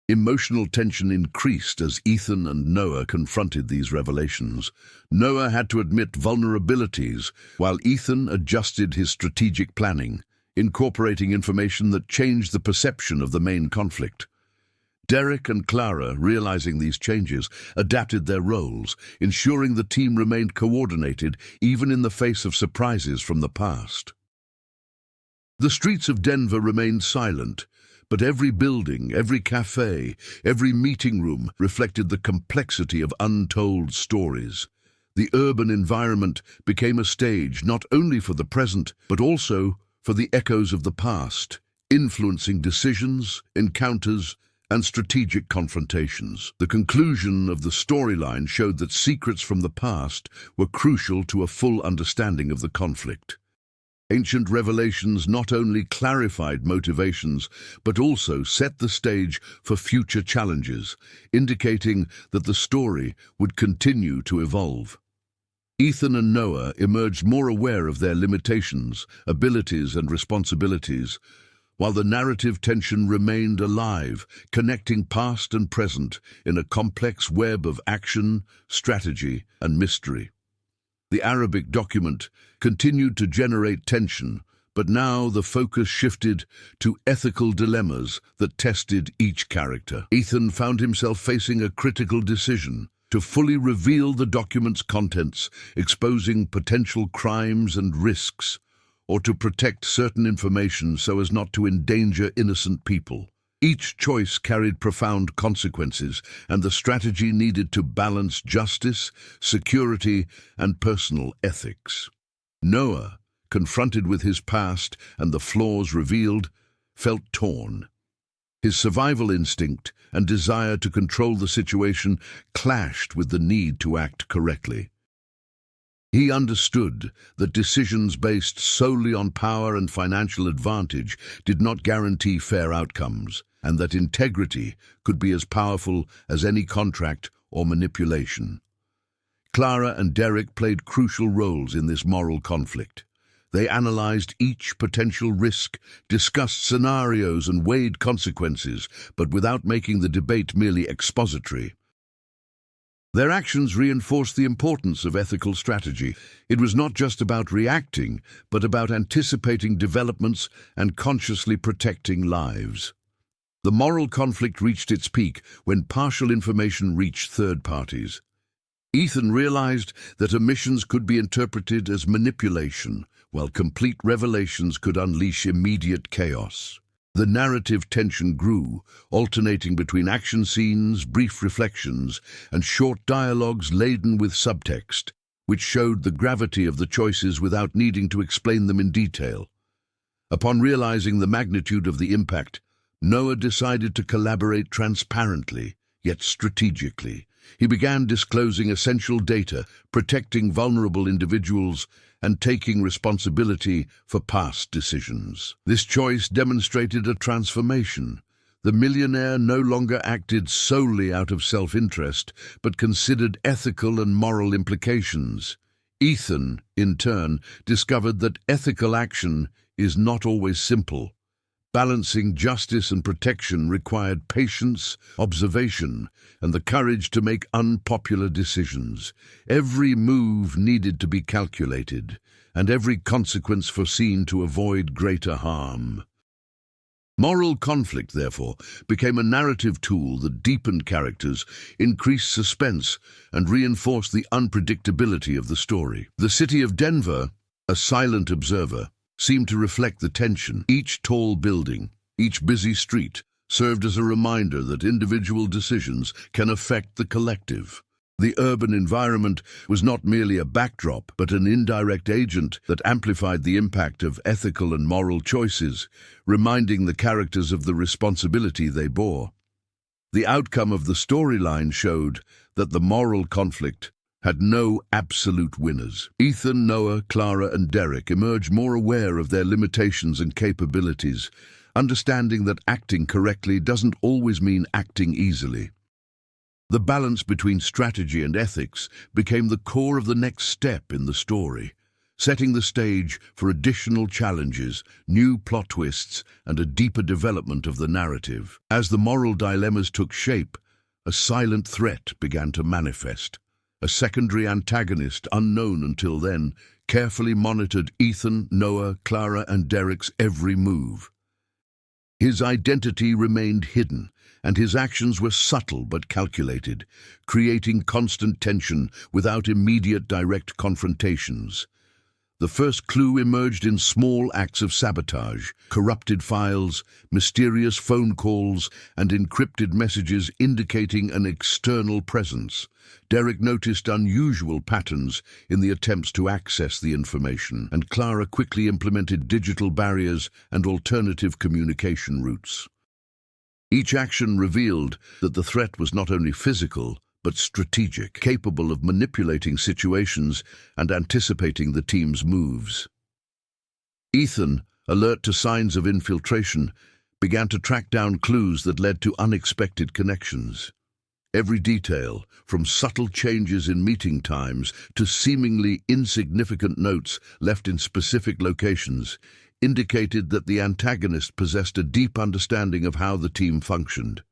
Emotional tension increased as Ethan and Noah confronted these revelations. Noah had to admit vulnerabilities, while Ethan adjusted his strategic planning, incorporating information that changed the perception of the main conflict. Derek and Clara, realizing these changes, adapted their roles, ensuring the team remained coordinated even in the face of surprises from the past. The streets of Denver remained silent, but every building, every cafe, every meeting room reflected the complexity of untold stories. The urban environment became a stage not only for the present, but also for the echoes of the past, influencing decisions, encounters, and strategic confrontations. The conclusion of the storyline showed that secrets from the past were crucial to a full understanding of the conflict. Ancient revelations not only clarified motivations, but also set the stage for future challenges, indicating that the story would continue to evolve. Ethan and Noah emerged more aware of their limitations, abilities, and responsibilities, while the narrative tension remained alive, connecting past and present in a complex web of action, strategy, and mystery. The Arabic document continued to generate tension, but now the focus shifted to ethical dilemmas that tested each character. Ethan found himself facing a critical decision: to fully reveal the document's contents, exposing potential crimes and risks, or to protect certain information so as not to endanger innocent people. Each choice carried profound consequences, and the strategy needed to balance justice, security, and personal ethics. Noah, confronted with his past and the flaws revealed, felt torn. His survival instinct and desire to control the situation clashed with the need to act correctly. He understood that decisions based solely on power and financial advantage did not guarantee fair outcomes, and that integrity could be as powerful as any contract or manipulation. Clara and Derek played crucial roles in this moral conflict. They analyzed each potential risk, discussed scenarios and weighed consequences, but without making the debate merely expository. Their actions reinforced the importance of ethical strategy. It was not just about reacting, but about anticipating developments and consciously protecting lives. The moral conflict reached its peak when partial information reached third parties. Ethan realized that omissions could be interpreted as manipulation, while complete revelations could unleash immediate chaos. The narrative tension grew, alternating between action scenes, brief reflections, and short dialogues laden with subtext, which showed the gravity of the choices without needing to explain them in detail. Upon realizing the magnitude of the impact, Noah decided to collaborate transparently, yet strategically. He began disclosing essential data, protecting vulnerable individuals, and taking responsibility for past decisions. This choice demonstrated a transformation. The millionaire no longer acted solely out of self-interest, but considered ethical and moral implications. Ethan, in turn, discovered that ethical action is not always simple. Balancing justice and protection required patience, observation, and the courage to make unpopular decisions. Every move needed to be calculated, and every consequence foreseen to avoid greater harm. Moral conflict, therefore, became a narrative tool that deepened characters, increased suspense, and reinforced the unpredictability of the story. The city of Denver, a silent observer, seemed to reflect the tension. Each tall building, each busy street, served as a reminder that individual decisions can affect the collective. The urban environment was not merely a backdrop, but an indirect agent that amplified the impact of ethical and moral choices, reminding the characters of the responsibility they bore. The outcome of the storyline showed that the moral conflict had no absolute winners. Ethan, Noah, Clara, and Derek emerged more aware of their limitations and capabilities, understanding that acting correctly doesn't always mean acting easily. The balance between strategy and ethics became the core of the next step in the story, setting the stage for additional challenges, new plot twists, and a deeper development of the narrative. As the moral dilemmas took shape, a silent threat began to manifest. A secondary antagonist, unknown until then, carefully monitored Ethan, Noah, Clara, and Derek's every move. His identity remained hidden, and his actions were subtle but calculated, creating constant tension without immediate direct confrontations. The first clue emerged in small acts of sabotage, corrupted files, mysterious phone calls, and encrypted messages indicating an external presence. Derek noticed unusual patterns in the attempts to access the information, and Clara quickly implemented digital barriers and alternative communication routes. Each action revealed that the threat was not only physical, but strategic, capable of manipulating situations and anticipating the team's moves. Ethan, alert to signs of infiltration, began to track down clues that led to unexpected connections. Every detail, from subtle changes in meeting times to seemingly insignificant notes left in specific locations, indicated that the antagonist possessed a deep understanding of how the team functioned.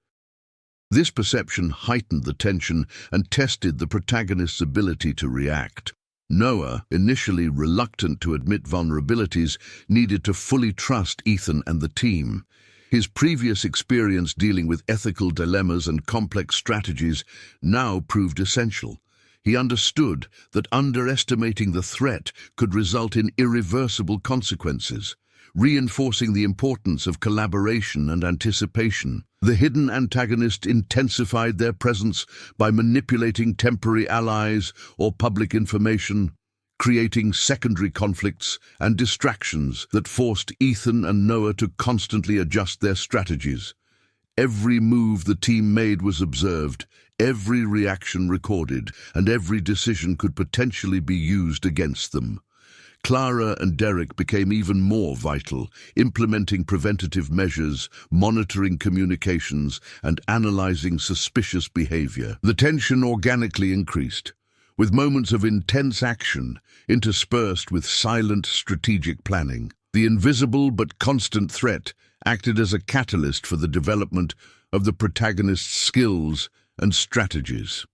This perception heightened the tension and tested the protagonist's ability to react. Noah, initially reluctant to admit vulnerabilities, needed to fully trust Ethan and the team. His previous experience dealing with ethical dilemmas and complex strategies now proved essential. He understood that underestimating the threat could result in irreversible consequences, reinforcing the importance of collaboration and anticipation. The hidden antagonist intensified their presence by manipulating temporary allies or public information, creating secondary conflicts and distractions that forced Ethan and Noah to constantly adjust their strategies. Every move the team made was observed, every reaction recorded, and every decision could potentially be used against them. Clara and Derek became even more vital, implementing preventative measures, monitoring communications, and analyzing suspicious behavior. The tension organically increased, with moments of intense action interspersed with silent strategic planning. The invisible but constant threat acted as a catalyst for the development of the protagonist's skills and strategies.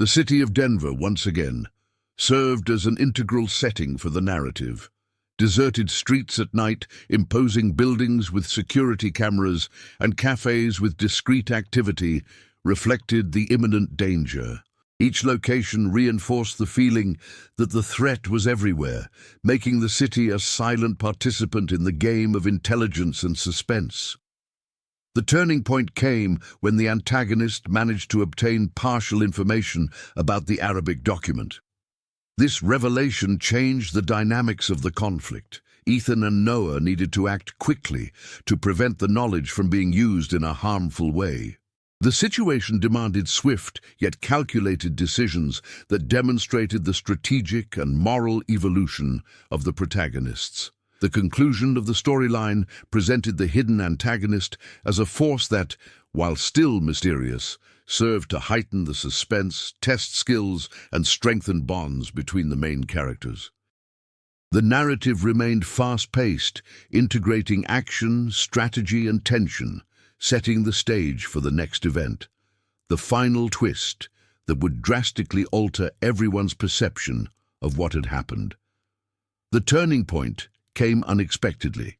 The city of Denver, once again, served as an integral setting for the narrative. Deserted streets at night, imposing buildings with security cameras, and cafes with discreet activity reflected the imminent danger. Each location reinforced the feeling that the threat was everywhere, making the city a silent participant in the game of intelligence and suspense. The turning point came when the antagonist managed to obtain partial information about the Arabic document. This revelation changed the dynamics of the conflict. Ethan and Noah needed to act quickly to prevent the knowledge from being used in a harmful way. The situation demanded swift yet calculated decisions that demonstrated the strategic and moral evolution of the protagonists. The conclusion of the storyline presented the hidden antagonist as a force that, while still mysterious, served to heighten the suspense, test skills, and strengthen bonds between the main characters. The narrative remained fast-paced, integrating action, strategy, and tension, setting the stage for the next event, the final twist that would drastically alter everyone's perception of what had happened. The turning point came unexpectedly.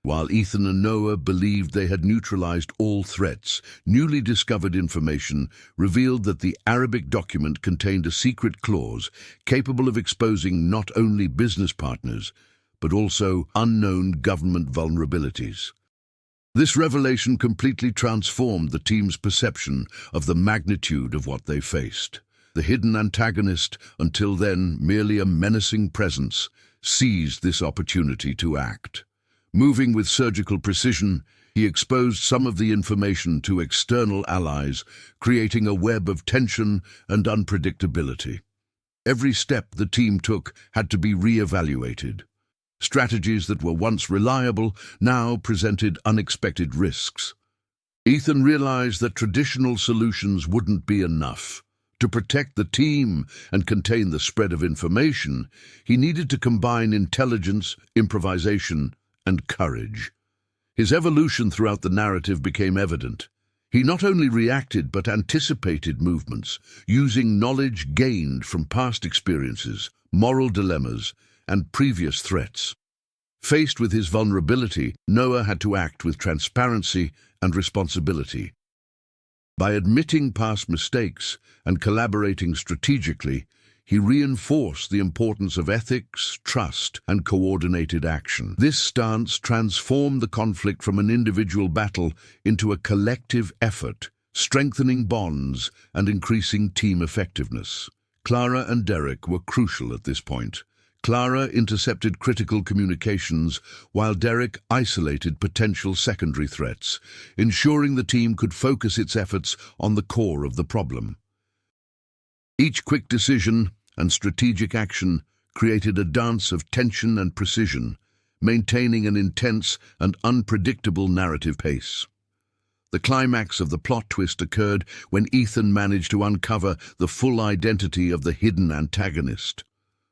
While Ethan and Noah believed they had neutralized all threats, newly discovered information revealed that the Arabic document contained a secret clause capable of exposing not only business partners, but also unknown government vulnerabilities. This revelation completely transformed the team's perception of the magnitude of what they faced. The hidden antagonist, until then merely a menacing presence, seized this opportunity to act. Moving with surgical precision, he exposed some of the information to external allies, creating a web of tension and unpredictability. Every step the team took had to be re-evaluated. Strategies that were once reliable now presented unexpected risks. Ethan realized that traditional solutions wouldn't be enough. To protect the team and contain the spread of information, he needed to combine intelligence, improvisation, and courage. His evolution throughout the narrative became evident. He not only reacted but anticipated movements, using knowledge gained from past experiences, moral dilemmas, and previous threats. Faced with his vulnerability, Noah had to act with transparency and responsibility. By admitting past mistakes and collaborating strategically, he reinforced the importance of ethics, trust, and coordinated action. This stance transformed the conflict from an individual battle into a collective effort, strengthening bonds and increasing team effectiveness. Clara and Derek were crucial at this point. Clara intercepted critical communications, while Derek isolated potential secondary threats, ensuring the team could focus its efforts on the core of the problem. Each quick decision and strategic action created a dance of tension and precision, maintaining an intense and unpredictable narrative pace. The climax of the plot twist occurred when Ethan managed to uncover the full identity of the hidden antagonist.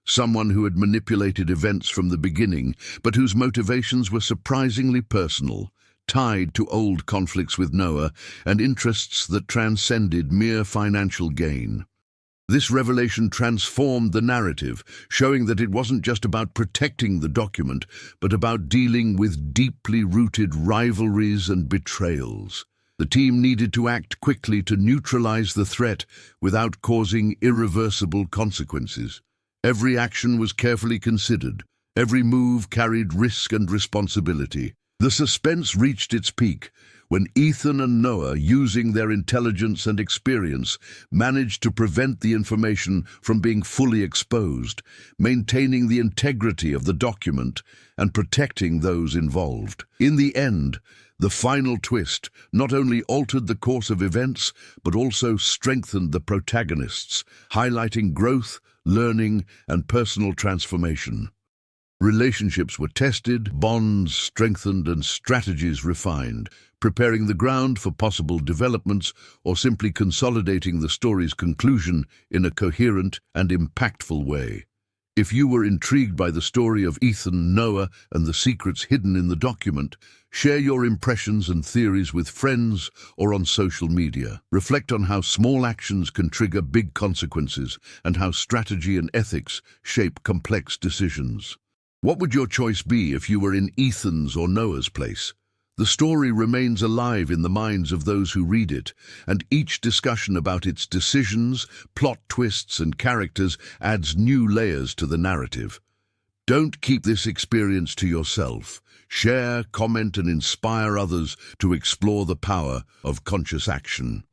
Someone who had manipulated events from the beginning, but whose motivations were surprisingly personal, tied to old conflicts with Noah and interests that transcended mere financial gain. This revelation transformed the narrative, showing that it wasn't just about protecting the document, but about dealing with deeply rooted rivalries and betrayals. The team needed to act quickly to neutralize the threat without causing irreversible consequences. Every action was carefully considered. Every move carried risk and responsibility. The suspense reached its peak when Ethan and Noah, using their intelligence and experience, managed to prevent the information from being fully exposed, maintaining the integrity of the document and protecting those involved. In the end, the final twist not only altered the course of events, but also strengthened the protagonists, highlighting growth, learning, and personal transformation. Relationships were tested, bonds strengthened, and strategies refined, preparing the ground for possible developments or simply consolidating the story's conclusion in a coherent and impactful way. If you were intrigued by the story of Ethan, Noah, and the secrets hidden in the document, share your impressions and theories with friends or on social media. Reflect on how small actions can trigger big consequences and how strategy and ethics shape complex decisions. What would your choice be if you were in Ethan's or Noah's place? The story remains alive in the minds of those who read it, and each discussion about its decisions, plot twists, and characters adds new layers to the narrative. Don't keep this experience to yourself. Share, comment, and inspire others to explore the power of conscious action.